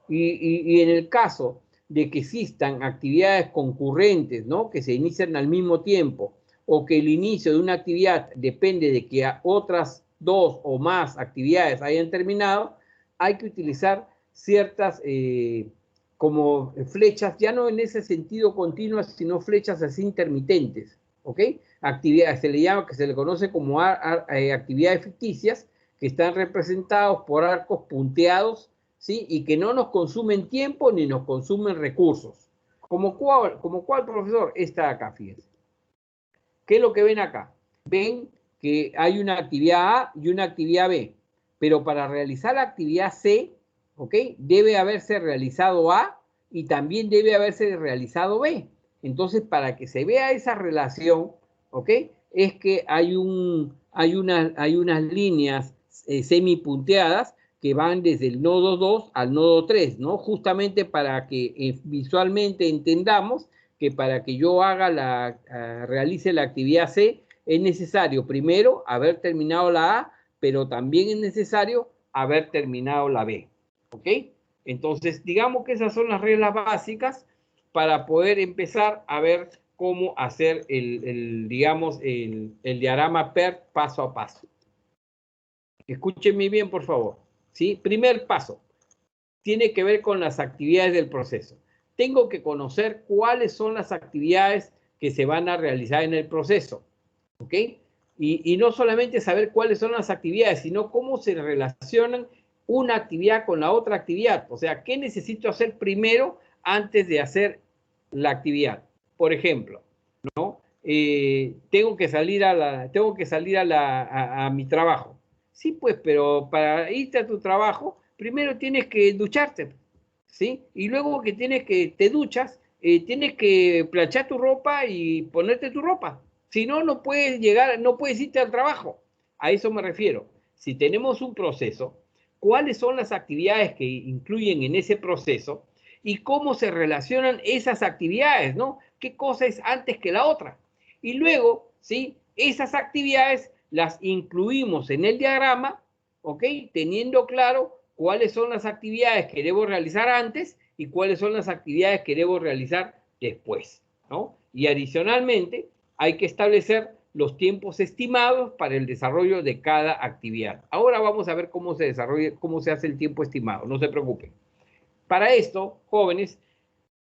Y en el caso de que existan actividades concurrentes, ¿no? Que se inician al mismo tiempo, o que el inicio de una actividad depende de que otras dos o más actividades hayan terminado, hay que utilizar ciertas como flechas, ya no en ese sentido continuas, sino flechas así intermitentes, ¿ok? Actividades, se le conoce como actividades ficticias, que están representados por arcos punteados, ¿sí? Y que no nos consumen tiempo ni nos consumen recursos. ¿Como cuál, profesor? Esta de acá, fíjense. ¿Qué es lo que ven acá? Ven que hay una actividad A y una actividad B, pero para realizar la actividad C, ¿ok? Debe haberse realizado A y también debe haberse realizado B. Entonces, para que se vea esa relación, ¿ok? Es que hay unas líneas semipunteadas que van desde el nodo 2 al nodo 3, ¿no? Justamente para que visualmente entendamos que para que yo realice la actividad C, es necesario primero haber terminado la A, pero también es necesario haber terminado la B, ¿ok? Entonces, digamos que esas son las reglas básicas para poder empezar a ver cómo hacer el diagrama PERT paso a paso. Escúchenme bien, por favor, ¿sí? Primer paso, tiene que ver con las actividades del proceso. Tengo que conocer cuáles son las actividades que se van a realizar en el proceso, ¿ok? Y no solamente saber cuáles son las actividades, sino cómo se relacionan una actividad con la otra actividad. O sea, ¿qué necesito hacer primero antes de hacer la actividad? Por ejemplo, ¿no? Tengo que salir a mi trabajo. Sí, pues, pero para irte a tu trabajo, primero tienes que ducharte, ¿sí? Y luego que te duchas, tienes que planchar tu ropa y ponerte tu ropa. Si no, no puedes irte al trabajo. A eso me refiero. Si tenemos un proceso, ¿cuáles son las actividades que incluyen en ese proceso? y cómo se relacionan esas actividades, ¿no? ¿Qué cosa es antes que la otra? Y luego, ¿sí? Esas actividades las incluimos en el diagrama, ¿ok? Teniendo claro cuáles son las actividades que debo realizar antes y cuáles son las actividades que debo realizar después, ¿no? Y adicionalmente, hay que establecer los tiempos estimados para el desarrollo de cada actividad. Ahora vamos a ver cómo se desarrolla, cómo se hace el tiempo estimado, no se preocupen. Para esto, jóvenes,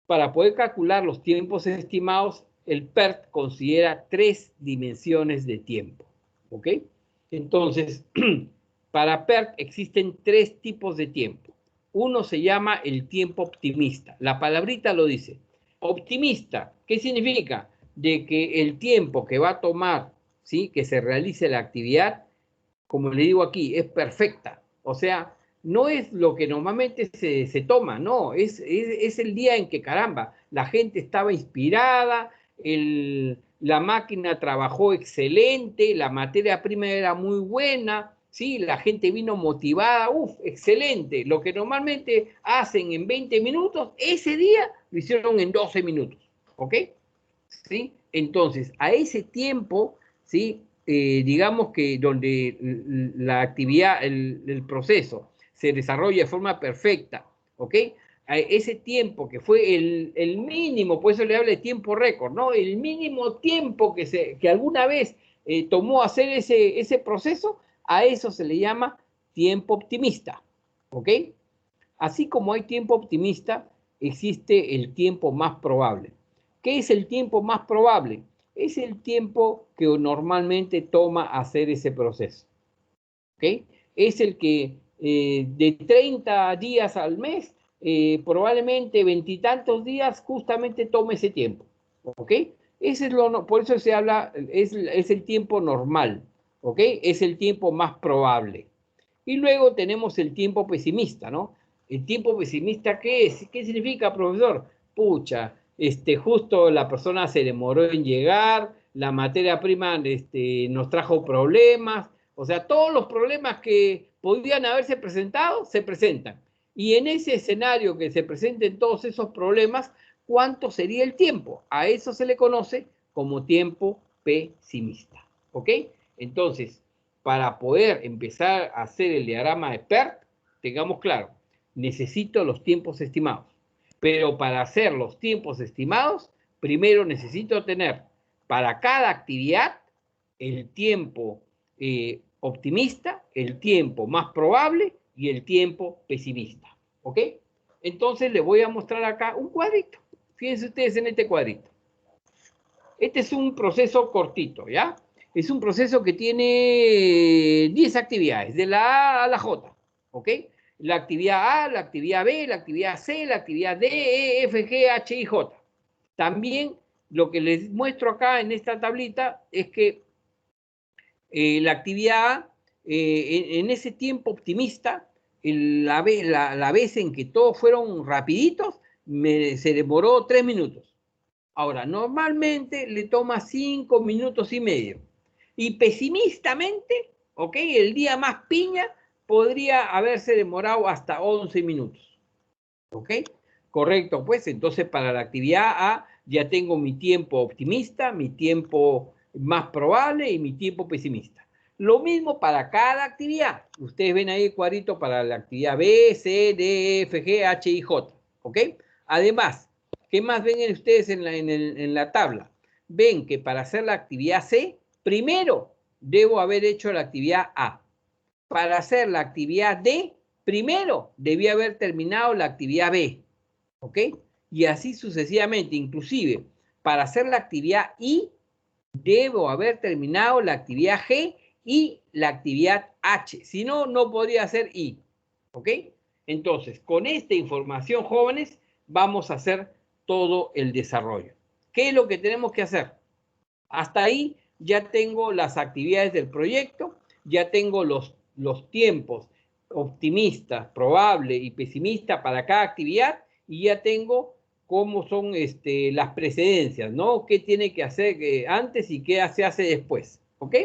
para poder calcular los tiempos estimados, el PERT considera 3 dimensiones de tiempo, ¿ok? Entonces, para PERT existen 3 tipos de tiempo. Uno se llama el tiempo optimista. La palabrita lo dice. Optimista, ¿qué significa? De que el tiempo que va a tomar, ¿sí? Que se realice la actividad, como le digo aquí, es perfecta. O sea, no es lo que normalmente se toma, no, es el día en que, caramba, la gente estaba inspirada, la máquina trabajó excelente, la materia prima era muy buena, ¿sí? La gente vino motivada, excelente. Lo que normalmente hacen en 20 minutos, ese día lo hicieron en 12 minutos, ¿ok? ¿Sí? Entonces, a ese tiempo, ¿sí? Digamos que donde la actividad, el proceso se desarrolla de forma perfecta, ¿ok? A ese tiempo que fue el mínimo, por eso le habla de tiempo récord, ¿no? El mínimo tiempo que alguna vez tomó hacer ese proceso, a eso se le llama tiempo optimista, ¿ok? Así como hay tiempo optimista, existe el tiempo más probable. ¿Qué es el tiempo más probable? Es el tiempo que normalmente toma hacer ese proceso. ¿Ok? Es el que de 30 días al mes, probablemente 20 y tantos días justamente toma ese tiempo. ¿Ok? Por eso se habla, es el tiempo normal. ¿Ok? Es el tiempo más probable. Y luego tenemos el tiempo pesimista, ¿no? El tiempo pesimista, ¿qué es? ¿Qué significa, profesor? Pucha, justo la persona se demoró en llegar, la materia prima nos trajo problemas, o sea, todos los problemas que podían haberse presentado, se presentan. Y en ese escenario que se presenten todos esos problemas, ¿cuánto sería el tiempo? A eso se le conoce como tiempo pesimista, ¿ok? Entonces, para poder empezar a hacer el diagrama de PERT, tengamos claro, necesito los tiempos estimados. Pero para hacer los tiempos estimados, primero necesito tener para cada actividad el tiempo optimista, el tiempo más probable y el tiempo pesimista. ¿Ok? Entonces les voy a mostrar acá un cuadrito. Fíjense ustedes en este cuadrito. Este es un proceso cortito, ¿ya? Es un proceso que tiene 10 actividades, de la A a la J, ¿ok? La actividad A, la actividad B, la actividad C, la actividad D, E, F, G, H y J. También lo que les muestro acá en esta tablita es que la actividad A, en ese tiempo optimista, la vez en que todos fueron rapiditos, se demoró 3 minutos. Ahora, normalmente le toma 5 minutos y medio. Y pesimistamente, ¿ok? El día más piña podría haberse demorado hasta 11 minutos. ¿Ok? Correcto, pues entonces para la actividad A ya tengo mi tiempo optimista, mi tiempo más probable y mi tiempo pesimista. Lo mismo para cada actividad. Ustedes ven ahí el cuadrito para la actividad B, C, D, F, G, H y J. ¿Ok? Además, ¿qué más ven ustedes en la tabla? Ven que para hacer la actividad C, primero debo haber hecho la actividad A. Para hacer la actividad D, primero debí haber terminado la actividad B. ¿Ok? Y así sucesivamente. Inclusive, para hacer la actividad I, debo haber terminado la actividad G y la actividad H. Si no, no podría hacer I. ¿Ok? Entonces, con esta información, jóvenes, vamos a hacer todo el desarrollo. ¿Qué es lo que tenemos que hacer? Hasta ahí ya tengo las actividades del proyecto, ya tengo los tiempos optimistas, probable y pesimista para cada actividad y ya tengo cómo son las precedencias, ¿no? ¿Qué tiene que hacer antes y qué se hace después? ¿Ok?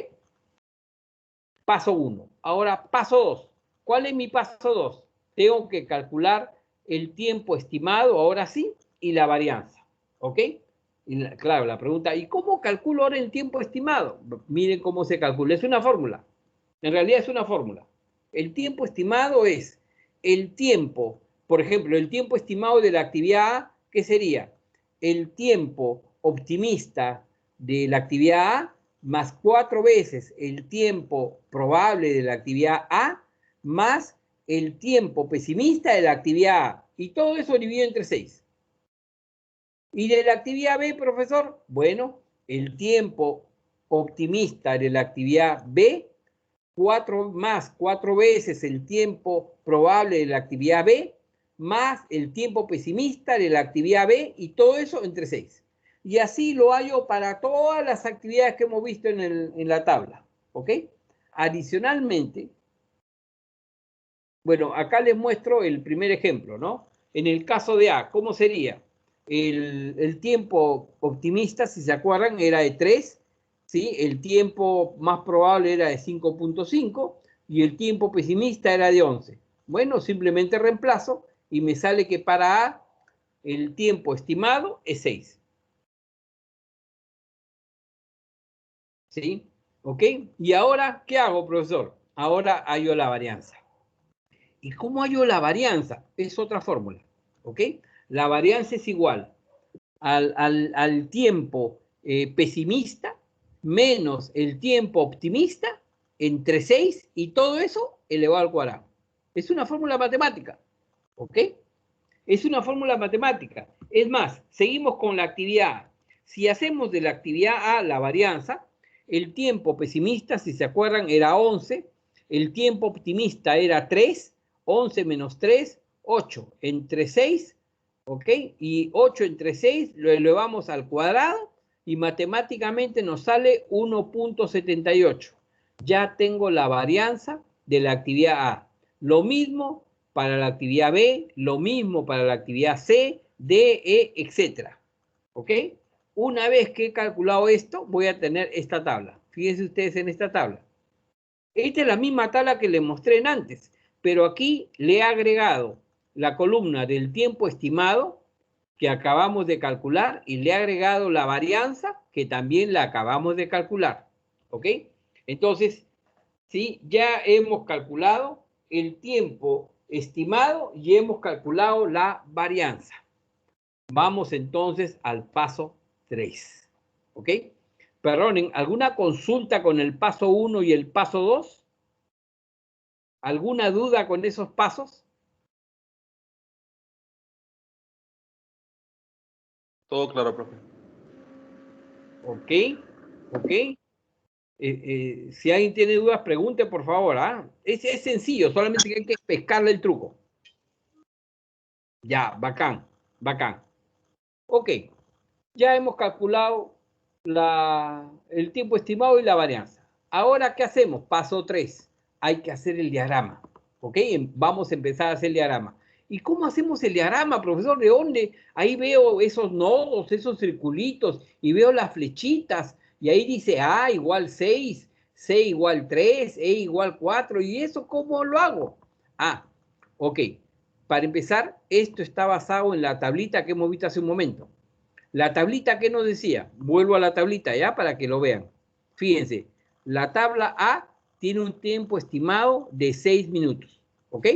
Paso 1. Ahora, paso 2. ¿Cuál es mi paso 2? Tengo que calcular el tiempo estimado, ahora sí, y la varianza, ¿ok? Claro, la pregunta, ¿y cómo calculo ahora el tiempo estimado? Miren cómo se calcula, es una fórmula. En realidad es una fórmula. El tiempo estimado es el tiempo, por ejemplo, el tiempo estimado de la actividad A, ¿qué sería? El tiempo optimista de la actividad A más 4 veces el tiempo probable de la actividad A más el tiempo pesimista de la actividad A. Y todo eso dividido entre 6. ¿Y de la actividad B, profesor? Bueno, el tiempo optimista de la actividad B, 4 veces el tiempo probable de la actividad B, más el tiempo pesimista de la actividad B, y todo eso entre 6. Y así lo hallo para todas las actividades que hemos visto en la tabla, ¿ok? Adicionalmente, bueno, acá les muestro el primer ejemplo, ¿no? En el caso de A, ¿cómo sería? El tiempo optimista, si se acuerdan, era de 3, ¿sí? El tiempo más probable era de 5.5 y el tiempo pesimista era de 11. Bueno, simplemente reemplazo y me sale que para A el tiempo estimado es 6. ¿Sí? ¿Ok? Y ahora, ¿qué hago, profesor? Ahora hallo la varianza. ¿Y cómo hallo la varianza? Es otra fórmula, ¿ok? La varianza es igual al tiempo pesimista menos el tiempo optimista entre 6 y todo eso elevado al cuadrado. Es una fórmula matemática, ¿ok? Es una fórmula matemática. Es más, seguimos con la actividad A. Si hacemos de la actividad A la varianza, el tiempo pesimista, si se acuerdan, era 11, el tiempo optimista era 3, 11 menos 3, 8, entre 6, ¿ok? Y 8 entre 6 lo elevamos al cuadrado y matemáticamente nos sale 1.78. Ya tengo la varianza de la actividad A. Lo mismo para la actividad B, lo mismo para la actividad C, D, E, etc. ¿Ok? Una vez que he calculado esto, voy a tener esta tabla. Fíjense ustedes en esta tabla. Esta es la misma tabla que les mostré antes, pero aquí le he agregado la columna del tiempo estimado que acabamos de calcular y le he agregado la varianza que también la acabamos de calcular. ¿Ok? Entonces, ¿sí? Ya hemos calculado el tiempo estimado y hemos calculado la varianza. Vamos entonces al paso 3. ¿Ok? Perdonen, ¿alguna consulta con el paso 1 y el paso 2? ¿Alguna duda con esos pasos? Todo claro, profe. ¿Ok? ¿Ok? Si alguien tiene dudas, pregunte, por favor. ¿Ah? Es sencillo, solamente hay que pescarle el truco. Ya, bacán, bacán. Ok, ya hemos calculado el tiempo estimado y la varianza. Ahora, ¿qué hacemos? Paso 3. Hay que hacer el diagrama. ¿Ok? Vamos a empezar a hacer el diagrama. ¿Y cómo hacemos el diagrama, profesor? ¿De dónde? Ahí veo esos nodos, esos circulitos, y veo las flechitas, y ahí dice A igual 6, C igual 3, E igual 4, ¿y eso cómo lo hago? Ah, ok. Para empezar, esto está basado en la tablita que hemos visto hace un momento. La tablita que nos decía, vuelvo a la tablita ya para que lo vean. Fíjense, la tabla A tiene un tiempo estimado de 6 minutos, ¿ok?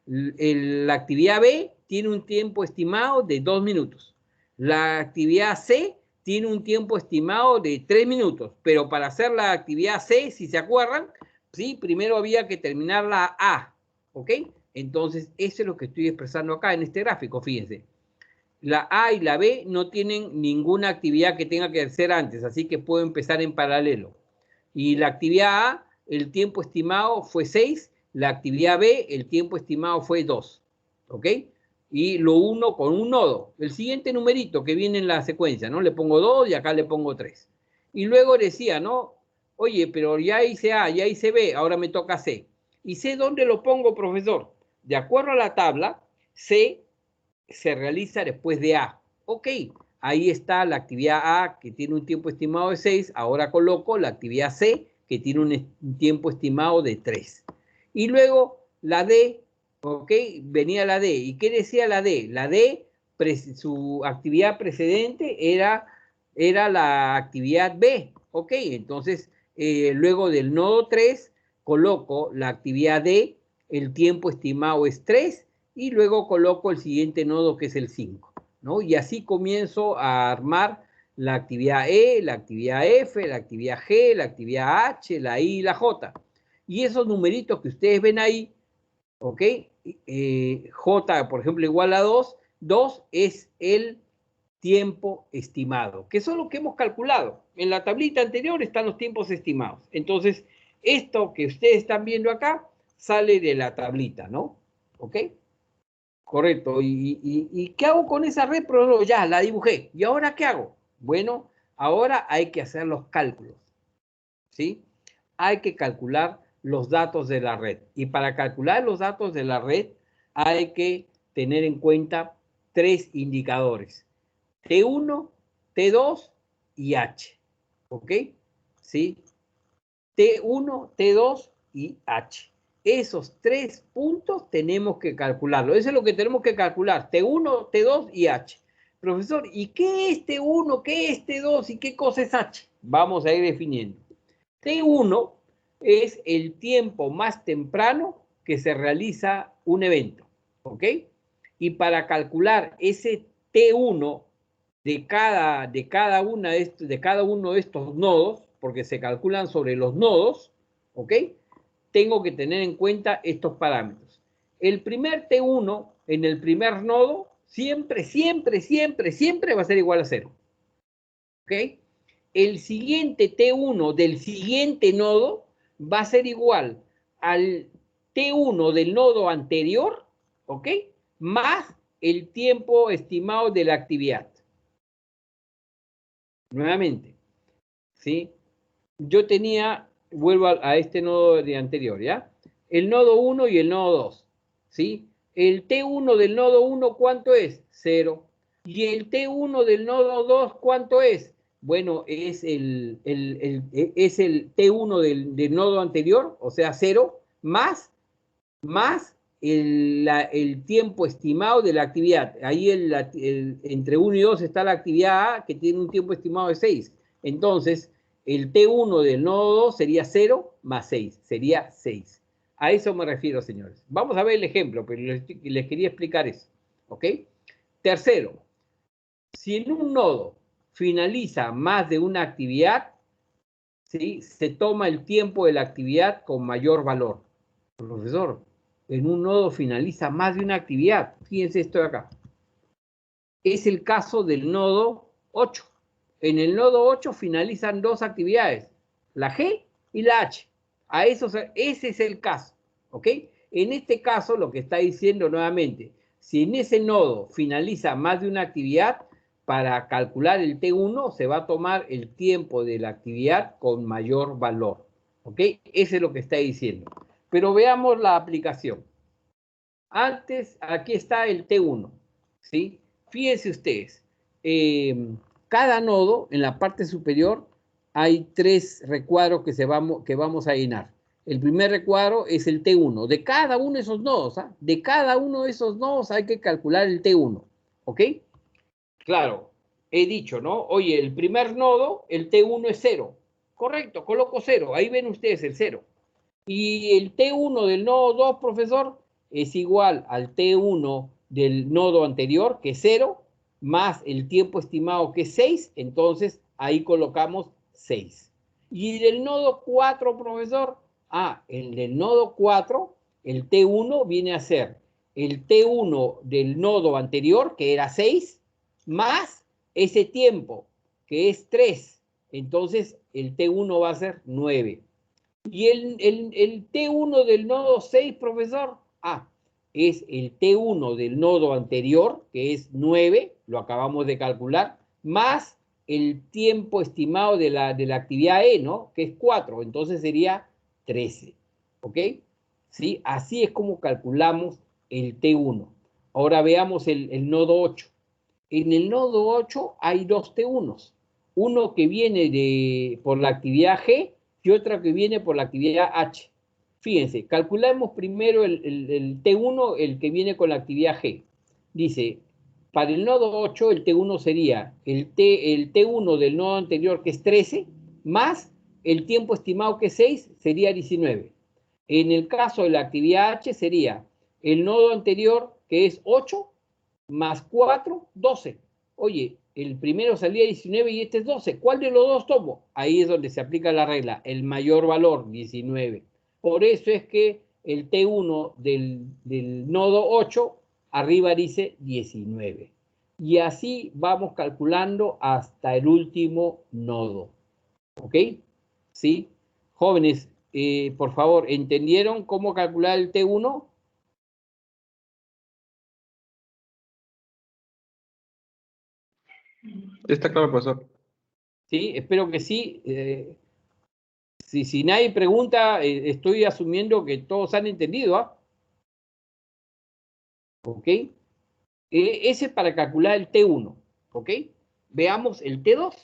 La actividad B tiene un tiempo estimado de 2 minutos. La actividad C tiene un tiempo estimado de 3 minutos, pero para hacer la actividad C, si se acuerdan, ¿sí? Primero había que terminar la A, ¿ok? Entonces, eso es lo que estoy expresando acá en este gráfico, fíjense. La A y la B no tienen ninguna actividad que tenga que hacer antes, así que puedo empezar en paralelo. Y la actividad A, el tiempo estimado fue 6, la actividad B, el tiempo estimado fue 2. ¿Ok? Y lo uno con un nodo. El siguiente numerito que viene en la secuencia, ¿no? Le pongo 2 y acá le pongo 3. Y luego decía, ¿no? Oye, pero ya hice A, ya hice B, ahora me toca C. ¿Y C dónde lo pongo, profesor? De acuerdo a la tabla, C se realiza después de A. Ok, ahí está la actividad A que tiene un tiempo estimado de 6. Ahora coloco la actividad C que tiene un tiempo estimado de 3. Y luego la D, ¿ok? Venía la D. ¿Y qué decía la D? La D, su actividad precedente era la actividad B, ¿ok? Entonces, luego del nodo 3, coloco la actividad D, el tiempo estimado es 3, y luego coloco el siguiente nodo que es el 5, ¿no? Y así comienzo a armar la actividad E, la actividad F, la actividad G, la actividad H, la I y la J. Y esos numeritos que ustedes ven ahí, ¿ok? J, por ejemplo, igual a 2, 2 es el tiempo estimado, que son lo que hemos calculado. En la tablita anterior están los tiempos estimados. Entonces, esto que ustedes están viendo acá sale de la tablita, ¿no? ¿Ok? Correcto. ¿Y qué hago con esa red? Pero ya, la dibujé. ¿Y ahora qué hago? Bueno, ahora hay que hacer los cálculos, ¿sí? Hay que calcular los datos de la red. Y para calcular los datos de la red hay que tener en cuenta 3 indicadores. T1, T2 y H. ¿Ok? ¿Sí? T1, T2 y H. Esos 3 puntos tenemos que calcularlo. Eso es lo que tenemos que calcular. T1, T2 y H. Profesor, ¿y qué es T1, qué es T2 y qué cosa es H? Vamos a ir definiendo. T1 es el tiempo más temprano que se realiza un evento. ¿Ok? Y para calcular ese T1 de cada uno de estos nodos, porque se calculan sobre los nodos, ¿ok? Tengo que tener en cuenta estos parámetros. El primer T1 en el primer nodo siempre va a ser igual a 0. ¿Ok? El siguiente T1 del siguiente nodo va a ser igual al T1 del nodo anterior, ¿ok? Más el tiempo estimado de la actividad. Nuevamente, ¿sí? Yo tenía, vuelvo a este nodo de anterior, ¿ya? El nodo 1 y el nodo 2, ¿sí? El T1 del nodo 1, ¿cuánto es? 0. Y el T1 del nodo 2, ¿cuánto es? Bueno, es el T1 del nodo anterior, o sea, 0, más el tiempo estimado de la actividad. Ahí entre 1 y 2 está la actividad A, que tiene un tiempo estimado de 6. Entonces, el T1 del nodo 2 sería 0 más 6, sería 6. A eso me refiero, señores. Vamos a ver el ejemplo, pero les quería explicar eso. ¿Ok? Tercero, si en un nodo finaliza más de una actividad, ¿sí? Se toma el tiempo de la actividad con mayor valor. Profesor, en un nodo finaliza más de una actividad. Fíjense esto de acá. Es el caso del nodo 8. En el nodo 8 finalizan 2 actividades, la G y la H. Ese es el caso, ¿ok? En este caso, lo que está diciendo nuevamente, si en ese nodo finaliza más de una actividad, para calcular el T1 se va a tomar el tiempo de la actividad con mayor valor, ¿ok? Ese es lo que está diciendo. Pero veamos la aplicación. Antes, aquí está el T1, ¿sí? Fíjense ustedes, cada nodo, en la parte superior, hay 3 recuadros que vamos a llenar. El primer recuadro es el T1. De cada uno de esos nodos, ¿ah? De cada uno de esos nodos hay que calcular el T1, ¿ok? Claro, he dicho, ¿no? Oye, el primer nodo, el T1 es 0. Correcto, coloco 0. Ahí ven ustedes el 0. Y el T1 del nodo 2, profesor, es igual al T1 del nodo anterior, que es 0, más el tiempo estimado, que es 6. Entonces, ahí colocamos 6. Y del nodo 4, profesor, el del nodo 4, el T1 viene a ser el T1 del nodo anterior, que era 6, más ese tiempo, que es 3. Entonces, el T1 va a ser 9. Y el T1 del nodo 6, profesor, es el T1 del nodo anterior, que es 9, lo acabamos de calcular, más el tiempo estimado de la actividad E, ¿no? Que es 4, entonces sería 13, ¿ok? ¿Sí? Así es como calculamos el T1. Ahora veamos el nodo 8. En el nodo 8 hay 2 T1s, uno que viene por la actividad G y otra que viene por la actividad H. Fíjense, calculamos primero el T1, el que viene con la actividad G. Dice, para el nodo 8, el T1 sería el T1 del nodo anterior, que es 13, más el tiempo estimado, que es 6, sería 19. En el caso de la actividad H, sería el nodo anterior, que es 8, más 4, 12. Oye, el primero salía 19 y este es 12. ¿Cuál de los dos tomo? Ahí es donde se aplica la regla, el mayor valor, 19. Por eso es que el T1 del nodo 8, arriba dice 19. Y así vamos calculando hasta el último nodo. ¿Ok? ¿Sí? Jóvenes, por favor, ¿entendieron cómo calcular el T1? Está claro, profesor. Sí, espero que sí. Si nadie pregunta, estoy asumiendo que todos han entendido, ¿ah? ¿Ok? Ese es para calcular el T1, ¿ok? Veamos el T2.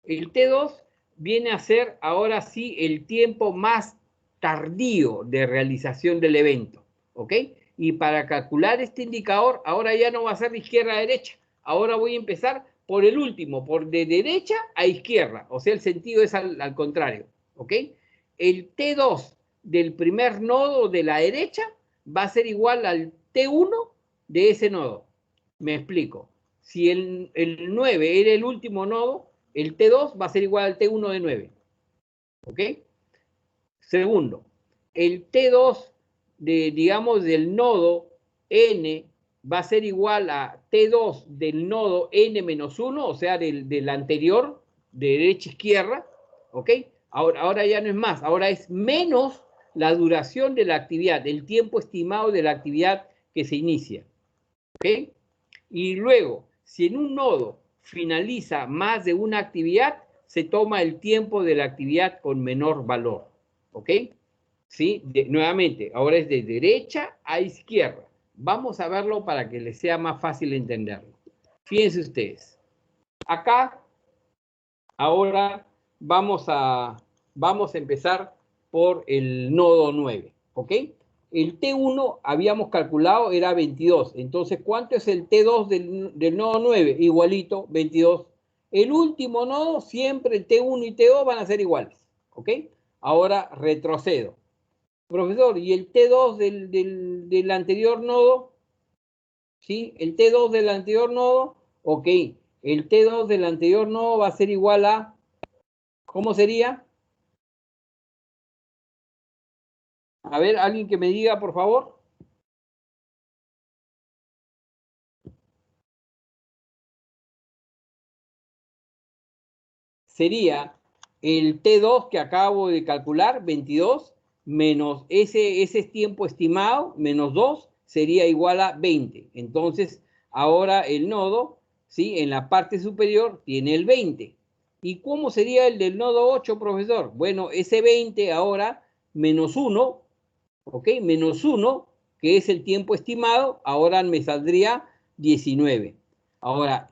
El T2 viene a ser ahora sí el tiempo más tardío de realización del evento, ¿ok? Y para calcular este indicador, ahora ya no va a ser de izquierda a derecha. Ahora voy a empezar por el último, por de derecha a izquierda. O sea, el sentido es al contrario, ¿ok? El T2 del primer nodo de la derecha va a ser igual al T1 de ese nodo. Me explico. Si el 9 era el último nodo, el T2 va a ser igual al T1 de 9. ¿Ok? Segundo, el T2 digamos, del nodo N va a ser igual a T2 del nodo N menos 1, o sea, del anterior, de derecha a izquierda. ¿Ok? Ahora ya no es más, ahora es menos la duración de la actividad, el tiempo estimado de la actividad que se inicia. ¿Ok? Y luego, si en un nodo finaliza más de una actividad, se toma el tiempo de la actividad con menor valor. ¿Ok? ¿Sí? Nuevamente, ahora es de derecha a izquierda. Vamos a verlo para que les sea más fácil entenderlo. Fíjense ustedes. Acá, ahora vamos a empezar por el nodo 9. ¿Ok? El T1 habíamos calculado era 22. Entonces, ¿cuánto es el T2 del nodo 9? Igualito, 22. El último nodo, siempre el T1 y T2 van a ser iguales. ¿Ok? Ahora retrocedo. Profesor, ¿y el T2 del anterior nodo? ¿Sí? El T2 del anterior nodo, ok. El T2 del anterior nodo va a ser igual a, ¿cómo sería? A ver, alguien que me diga, por favor. Sería el T2 que acabo de calcular, 22, menos ese tiempo estimado, menos 2, sería igual a 20. Entonces, ahora el nodo, ¿sí? En la parte superior tiene el 20. ¿Y cómo sería el del nodo 8, profesor? Bueno, ese 20 ahora, menos 1, ¿ok? Menos 1, que es el tiempo estimado, ahora me saldría 19. Ahora,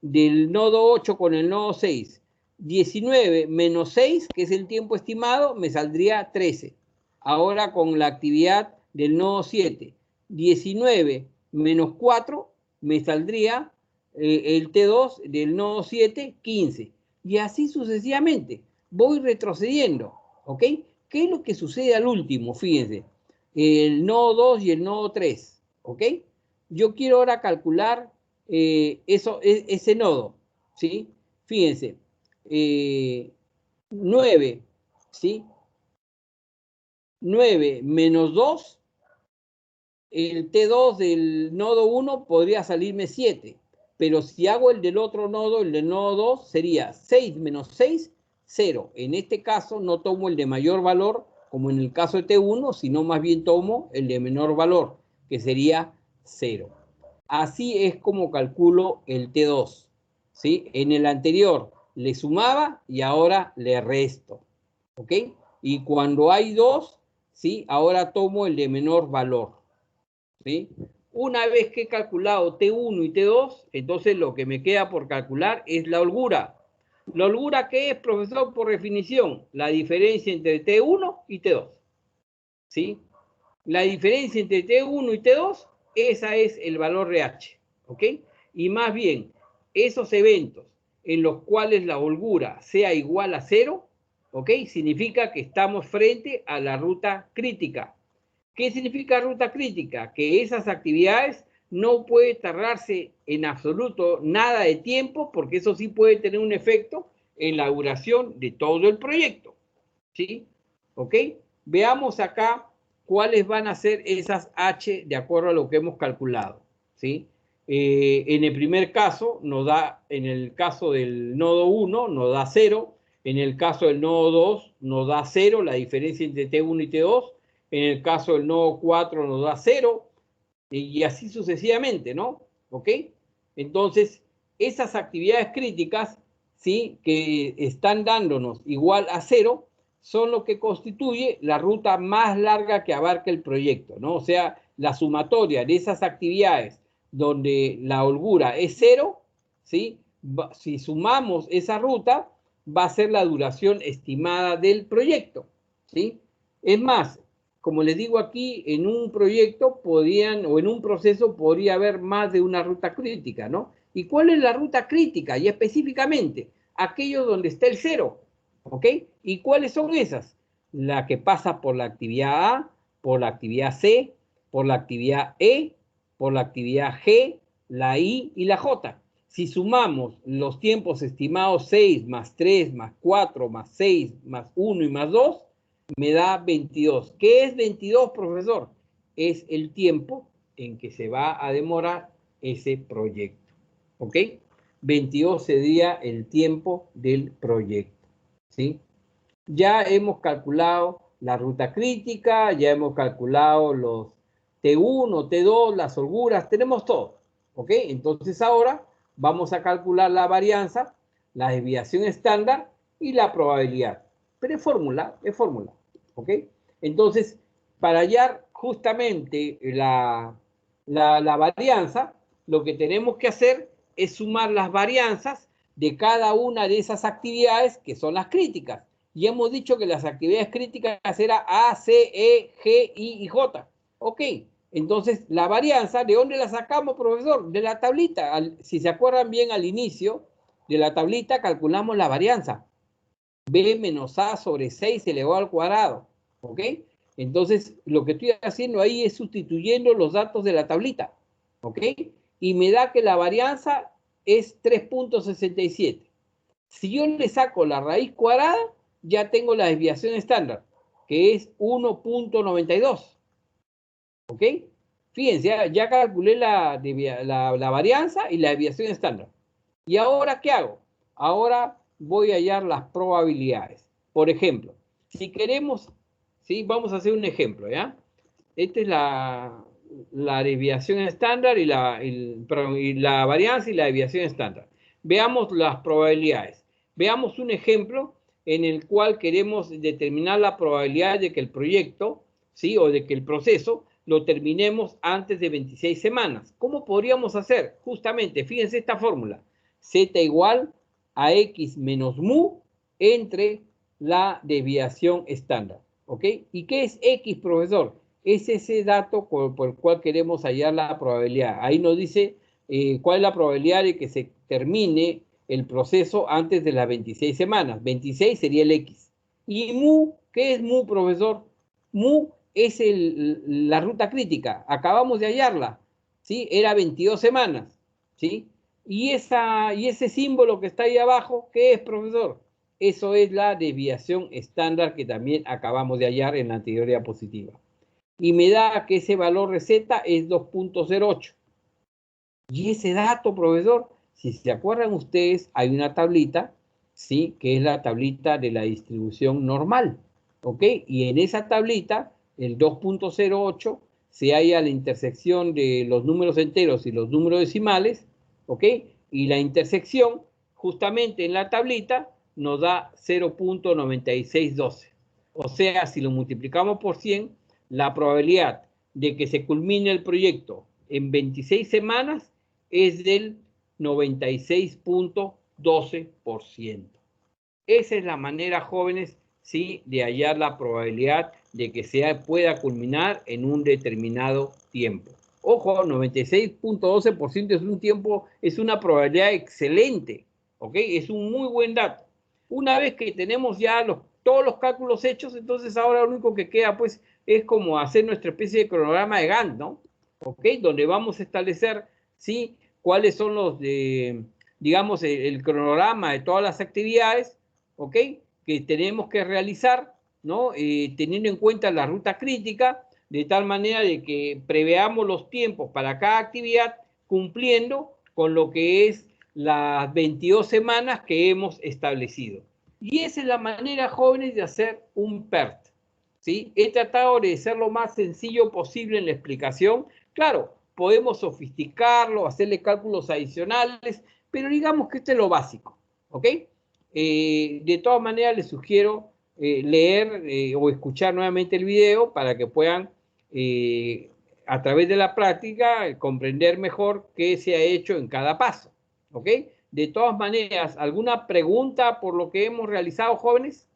del nodo 8 con el nodo 6, 19 menos 6, que es el tiempo estimado, me saldría 13. Ahora con la actividad del nodo 7, 19 menos 4, me saldría el T2 del nodo 7, 15. Y así sucesivamente. Voy retrocediendo, ¿ok? ¿Qué es lo que sucede al último? Fíjense, el nodo 2 y el nodo 3, ¿ok? Yo quiero ahora calcular ese nodo, ¿sí? Fíjense, 9, ¿sí? 9 menos 2, el T2 del nodo 1 podría salirme 7, pero si hago el del otro nodo, el del nodo 2, sería 6 menos 6, 0. En este caso no tomo el de mayor valor, como en el caso de T1, sino más bien tomo el de menor valor, que sería 0. Así es como calculo el T2, ¿sí? En el anterior le sumaba y ahora le resto, ¿ok? Y cuando hay 2, ¿sí? Ahora tomo el de menor valor, ¿sí? Una vez que he calculado T1 y T2, entonces lo que me queda por calcular es la holgura. ¿La holgura qué es, profesor, por definición? La diferencia entre T1 y T2. ¿Sí? La diferencia entre T1 y T2, esa es el valor de H. ¿Ok? Y más bien, esos eventos en los cuales la holgura sea igual a 0, ¿ok? Significa que estamos frente a la ruta crítica. ¿Qué significa ruta crítica? Que esas actividades no puede tardarse en absoluto nada de tiempo, porque eso sí puede tener un efecto en la duración de todo el proyecto. ¿Sí? ¿Ok? Veamos acá cuáles van a ser esas H de acuerdo a lo que hemos calculado. ¿Sí? En el primer caso, nos da, en el caso del nodo 1, nos da 0. En el caso del nodo 2, nos da 0, la diferencia entre T1 y T2. En el caso del nodo 4 nos da 0, y así sucesivamente, ¿no? ¿Ok? Entonces, esas actividades críticas, ¿sí? Que están dándonos igual a 0, son lo que constituye la ruta más larga que abarca el proyecto, ¿no? O sea, la sumatoria de esas actividades donde la holgura es 0, ¿sí? Si sumamos esa ruta, va a ser la duración estimada del proyecto, ¿sí? Es más, como les digo aquí, en un proyecto podían, o en un proceso podría haber más de una ruta crítica, ¿no? ¿Y cuál es la ruta crítica? Y específicamente, aquello donde está el 0, ¿ok? ¿Y cuáles son esas? La que pasa por la actividad A, por la actividad C, por la actividad E, por la actividad G, la I y la J. Si sumamos los tiempos estimados 6 más 3 más 4 más 6 más 1 y más 2, me da 22. ¿Qué es 22, profesor? Es el tiempo en que se va a demorar ese proyecto. ¿Ok? 22 sería el tiempo del proyecto. ¿Sí? Ya hemos calculado la ruta crítica, ya hemos calculado los T1, T2, las holguras, tenemos todo. ¿Ok? Entonces ahora vamos a calcular la varianza, la desviación estándar y la probabilidad. Pero es fórmula, es fórmula. ¿Ok? Entonces, para hallar justamente la varianza, lo que tenemos que hacer es sumar las varianzas de cada una de esas actividades que son las críticas. Y hemos dicho que las actividades críticas eran A, C, E, G, I y J. Ok, entonces la varianza, ¿de dónde la sacamos, profesor? De la tablita. Si se acuerdan bien al inicio de la tablita, calculamos la varianza. B menos A sobre 6 elevado al cuadrado. ¿Ok? Entonces, lo que estoy haciendo ahí es sustituyendo los datos de la tablita. ¿Ok? Y me da que la varianza es 3.67. Si yo le saco la raíz cuadrada, ya tengo la desviación estándar, que es 1.92. ¿Ok? Fíjense, ya calculé la varianza y la desviación estándar. ¿Y ahora qué hago? Ahora voy a hallar las probabilidades. Por ejemplo, si queremos, ¿sí? Vamos a hacer un ejemplo, ¿ya? Esta es la desviación estándar y la varianza y la desviación estándar. Veamos las probabilidades. Veamos un ejemplo en el cual queremos determinar la probabilidad de que el proyecto, ¿sí? O de que el proceso lo terminemos antes de 26 semanas. ¿Cómo podríamos hacer? Justamente, fíjense esta fórmula. Z igual a X menos mu entre la desviación estándar. ¿Ok? ¿Y qué es X, profesor? Es ese dato por el cual queremos hallar la probabilidad. Ahí nos dice cuál es la probabilidad de que se termine el proceso antes de las 26 semanas. 26 sería el X. ¿Y mu? ¿Qué es mu, profesor? Mu es la ruta crítica. Acabamos de hallarla. ¿Sí? Era 22 semanas. ¿Sí? Y ese símbolo que está ahí abajo, ¿qué es, profesor? Eso es la desviación estándar que también acabamos de hallar en la anterior diapositiva. Y me da que ese valor de Z es 2.08. Y ese dato, profesor, si se acuerdan ustedes, hay una tablita, ¿sí? Que es la tablita de la distribución normal, ¿ok? Y en esa tablita, el 2.08 se halla la intersección de los números enteros y los números decimales, ¿ok? Y la intersección, justamente en la tablita, nos da 0.9612. O sea, si lo multiplicamos por 100, la probabilidad de que se culmine el proyecto en 26 semanas es del 96.12%. Esa es la manera, jóvenes, ¿sí?, de hallar la probabilidad de que pueda culminar en un determinado tiempo. Ojo, 96.12% es un tiempo, es una probabilidad excelente, ¿ok? Es un muy buen dato. Una vez que tenemos ya todos los cálculos hechos, entonces ahora lo único que queda, pues, es como hacer nuestra especie de cronograma de Gantt, ¿no? ¿Ok? Donde vamos a establecer, ¿sí?, cuáles son los, digamos, el cronograma de todas las actividades, ¿ok?, que tenemos que realizar, ¿no? Teniendo en cuenta la ruta crítica, de tal manera de que preveamos los tiempos para cada actividad cumpliendo con lo que es las 22 semanas que hemos establecido. Y esa es la manera, jóvenes, de hacer un PERT, ¿sí? He tratado de ser lo más sencillo posible en la explicación. Claro, podemos sofisticarlo, hacerle cálculos adicionales, pero digamos que este es lo básico, ¿ok? De todas maneras, les sugiero leer o escuchar nuevamente el video para que puedan, a través de la práctica, comprender mejor qué se ha hecho en cada paso, ¿ok? De todas maneras, ¿alguna pregunta por lo que hemos realizado, jóvenes?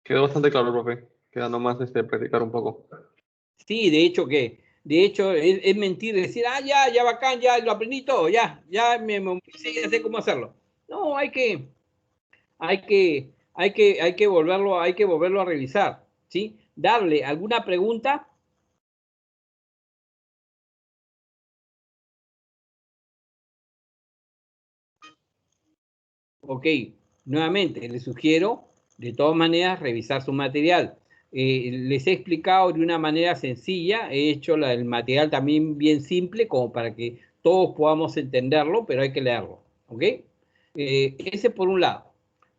Quedó bastante claro, profe. Queda nomás practicar un poco. Sí, de hecho es mentir decir, ya bacán, ya lo aprendí todo, ya sé cómo hacerlo. No, hay que volverlo a revisar, ¿sí? Darle alguna pregunta. Ok, nuevamente les sugiero de todas maneras revisar su material. Les he explicado de una manera sencilla, he hecho el material también bien simple como para que todos podamos entenderlo, pero hay que leerlo, ¿ok? Ese por un lado.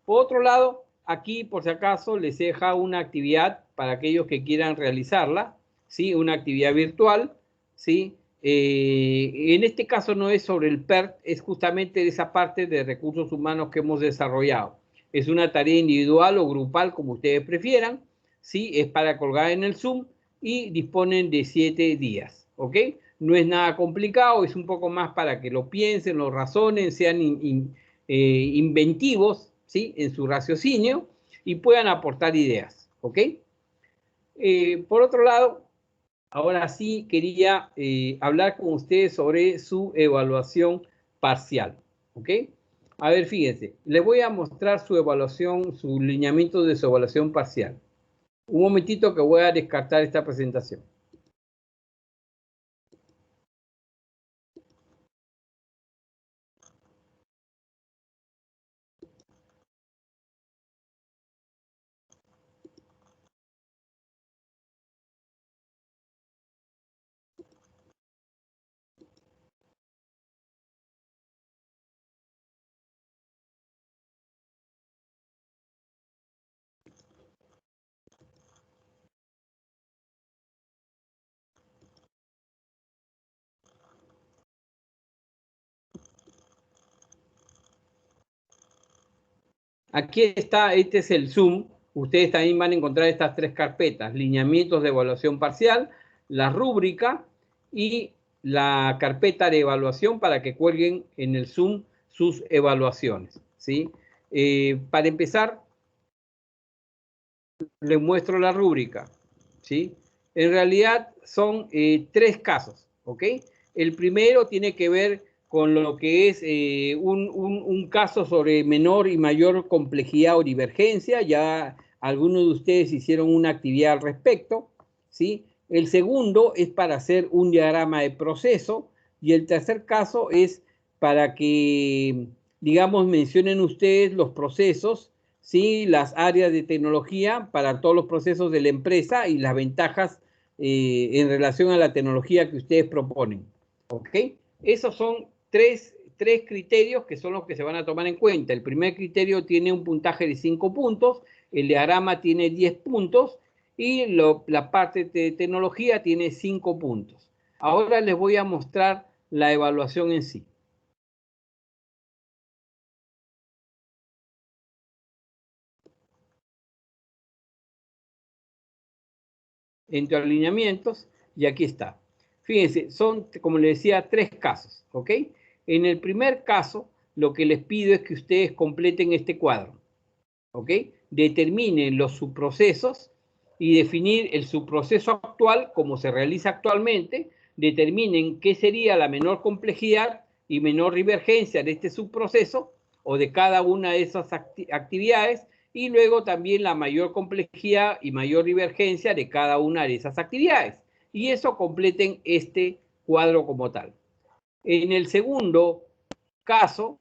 Por otro lado, aquí por si acaso les he dejado una actividad para aquellos que quieran realizarla, ¿sí? Una actividad virtual, ¿sí? En este caso no es sobre el PERT, es justamente de esa parte de recursos humanos que hemos desarrollado. Es una tarea individual o grupal, como ustedes prefieran, ¿sí? Es para colgar en el Zoom y disponen de 7 días, ¿ok? No es nada complicado, es un poco más para que lo piensen, lo razonen, sean inventivos, ¿sí?, en su raciocinio y puedan aportar ideas, ¿ok? Por otro lado, ahora sí quería hablar con ustedes sobre su evaluación parcial, ¿ok? A ver, fíjense, les voy a mostrar su evaluación, su lineamiento de su evaluación parcial. Un momentito que voy a descartar esta presentación. Aquí está, este es el Zoom. Ustedes también van a encontrar estas 3 carpetas: lineamientos de evaluación parcial, la rúbrica y la carpeta de evaluación para que cuelguen en el Zoom sus evaluaciones, ¿sí? Para empezar, les muestro la rúbrica, ¿sí? En realidad son 3 casos, ¿ok? El primero tiene que ver con lo que es un caso sobre menor y mayor complejidad o divergencia. Ya algunos de ustedes hicieron una actividad al respecto, ¿sí? El segundo es para hacer un diagrama de proceso y el tercer caso es para que, digamos, mencionen ustedes los procesos, ¿sí?, las áreas de tecnología para todos los procesos de la empresa y las ventajas en relación a la tecnología que ustedes proponen, ¿ok? Esos son tres criterios que son los que se van a tomar en cuenta. El primer criterio tiene un puntaje de 5 puntos, el diagrama tiene 10 puntos y la parte de tecnología tiene 5 puntos. Ahora les voy a mostrar la evaluación en sí. Entro a alineamientos y aquí está. Fíjense, son, como les decía, 3 casos, ¿ok? En el primer caso, lo que les pido es que ustedes completen este cuadro, ¿ok? Determinen los subprocesos y definir el subproceso actual, como se realiza actualmente, determinen qué sería la menor complejidad y menor divergencia de este subproceso o de cada una de esas actividades, y luego también la mayor complejidad y mayor divergencia de cada una de esas actividades. Y eso completen este cuadro como tal. En el segundo caso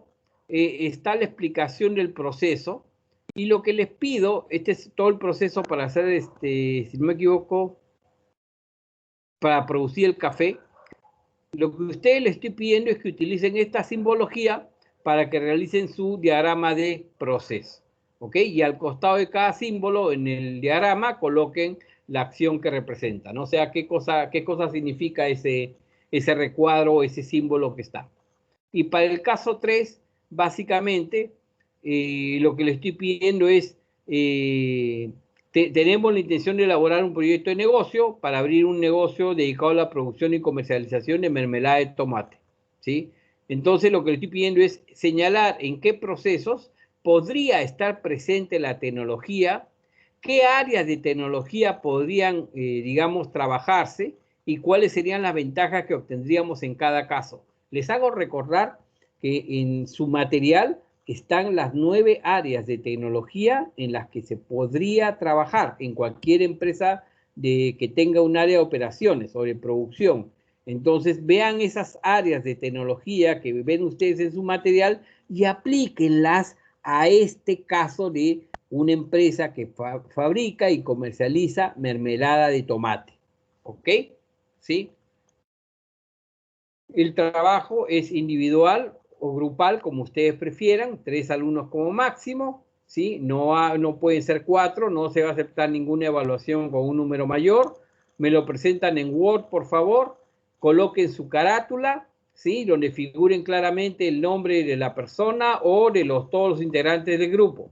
está la explicación del proceso, y lo que les pido, este es todo el proceso para hacer, si no me equivoco, para producir el café. Lo que ustedes les estoy pidiendo es que utilicen esta simbología para que realicen su diagrama de proceso, ¿ok? Y al costado de cada símbolo en el diagrama coloquen la acción que representa, ¿no? O sea, qué cosa significa ese recuadro, ese símbolo que está. Y para el caso 3, básicamente, lo que le estoy pidiendo es, tenemos la intención de elaborar un proyecto de negocio para abrir un negocio dedicado a la producción y comercialización de mermelada de tomate, ¿sí? Entonces, lo que le estoy pidiendo es señalar en qué procesos podría estar presente la tecnología, qué áreas de tecnología podrían, digamos, trabajarse y cuáles serían las ventajas que obtendríamos en cada caso. Les hago recordar que en su material están las 9 áreas de tecnología en las que se podría trabajar en cualquier empresa que tenga un área de operaciones o de producción. Entonces, vean esas áreas de tecnología que ven ustedes en su material y aplíquenlas a este caso de una empresa que fabrica y comercializa mermelada de tomate. ¿Ok? ¿Sí? El trabajo es individual o grupal, como ustedes prefieran, 3 alumnos como máximo, ¿sí? No pueden ser 4, no se va a aceptar ninguna evaluación con un número mayor. Me lo presentan en Word, por favor. Coloquen su carátula, ¿sí? Donde figuren claramente el nombre de la persona o de todos los integrantes del grupo.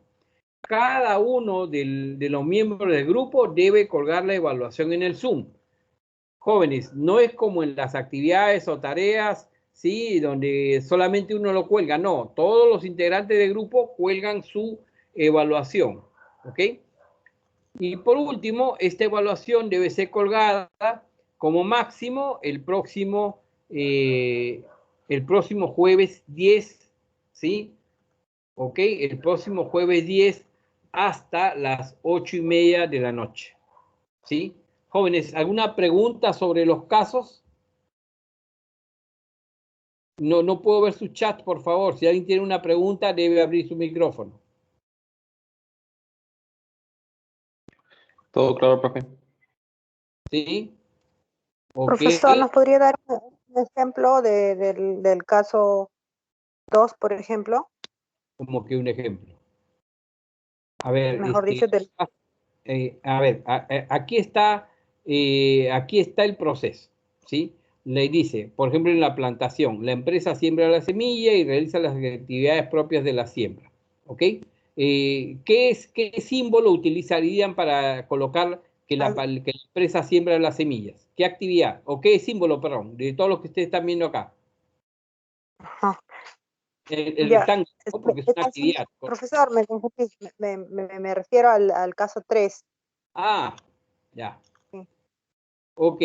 Cada uno de los miembros del grupo debe colgar la evaluación en el Zoom. Jóvenes, no es como en las actividades o tareas, ¿sí? Donde solamente uno lo cuelga. No, todos los integrantes del grupo cuelgan su evaluación, ¿ok? Y por último, esta evaluación debe ser colgada como máximo el próximo jueves 10, ¿sí? ¿Ok? El próximo jueves 10 hasta las 8:30 de la noche, ¿sí? Jóvenes, ¿alguna pregunta sobre los casos? No puedo ver su chat, por favor. Si alguien tiene una pregunta, debe abrir su micrófono. Todo claro, profe. ¿Sí? Ok. Profesor, ¿nos podría dar un ejemplo del caso 2, por ejemplo? Como que un ejemplo. A ver, Mejor dicho, aquí está el proceso, ¿sí? Le dice, por ejemplo, en la plantación, la empresa siembra la semilla y realiza las actividades propias de la siembra, ¿ok? ¿Qué símbolo utilizarían para colocar que la empresa siembra las semillas? ¿Qué actividad? ¿O qué símbolo, perdón, de todos los que ustedes están viendo acá? Ajá. El Ya, rectángulo, ¿no? Porque es una actividad. profesor, me refiero al caso 3. Ah, ya. Sí. Ok.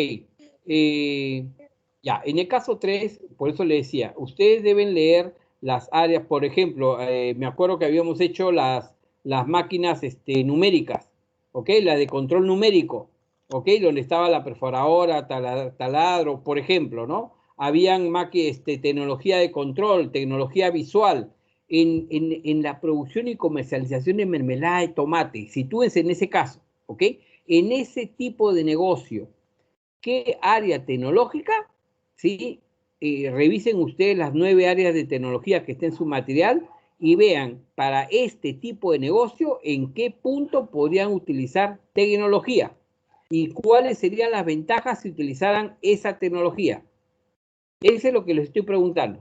Ya, en el caso 3, por eso le decía, ustedes deben leer las áreas, por ejemplo, me acuerdo que habíamos hecho las máquinas numéricas, ¿ok? La de control numérico, ¿ok? Donde estaba la perforadora, taladro, por ejemplo, ¿no? Habían tecnología de control, tecnología visual. En la producción y comercialización de mermelada de tomate, sitúense en ese caso, ¿ok? En ese tipo de negocio, ¿qué área tecnológica? ¿Sí? Revisen ustedes las 9 áreas de tecnología que estén en su material y vean para este tipo de negocio en qué punto podrían utilizar tecnología y cuáles serían las ventajas si utilizaran esa tecnología. Eso es lo que les estoy preguntando.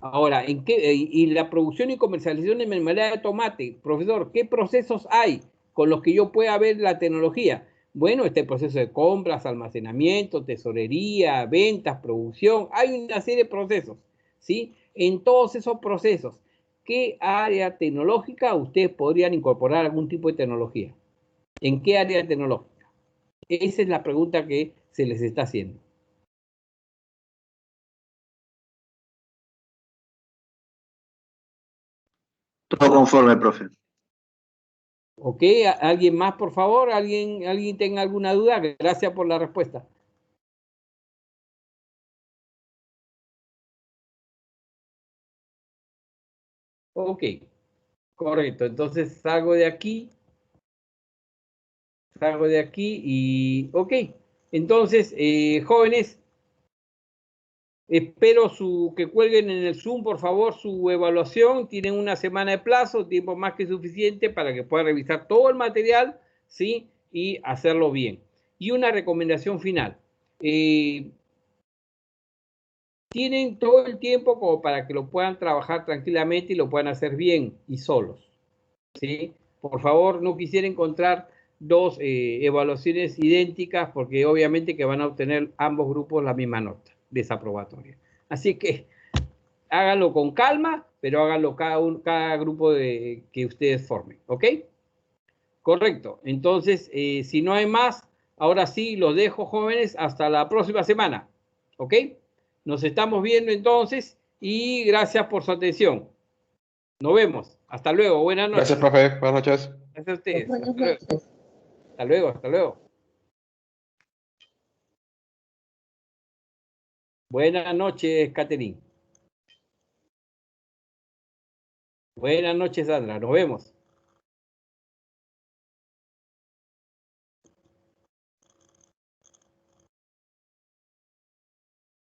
Ahora, y la producción y comercialización de mermelada de tomate, profesor, ¿qué procesos hay con los que yo pueda ver la tecnología? Bueno, este proceso de compras, almacenamiento, tesorería, ventas, producción, hay una serie de procesos, ¿sí? En todos esos procesos, ¿qué área tecnológica ustedes podrían incorporar algún tipo de tecnología? ¿En qué área tecnológica? Esa es la pregunta que se les está haciendo. Todo conforme, profe. ¿Ok? ¿Alguien más, por favor? ¿Alguien tenga alguna duda? Gracias por la respuesta. Ok, correcto. Entonces salgo de aquí y... Ok, entonces, jóvenes, espero que cuelguen en el Zoom, por favor, su evaluación. Tienen una semana de plazo, tiempo más que suficiente para que puedan revisar todo el material, ¿sí? Y hacerlo bien. Y una recomendación final. Tienen todo el tiempo como para que lo puedan trabajar tranquilamente y lo puedan hacer bien y solos, ¿sí? Por favor, no quisiera encontrar dos evaluaciones idénticas porque obviamente que van a obtener ambos grupos la misma nota desaprobatoria. Así que háganlo con calma, pero háganlo cada grupo que ustedes formen, ¿ok? Correcto. Entonces, si no hay más, ahora sí los dejo, jóvenes, hasta la próxima semana, ¿ok? Nos estamos viendo entonces y gracias por su atención. Nos vemos. Hasta luego. Buenas noches. Gracias, profe. Buenas noches. Gracias a ustedes. Buenas Hasta luego. noches. Hasta luego. Hasta luego. Buenas noches, Catherine. Buenas noches, Sandra. Nos vemos.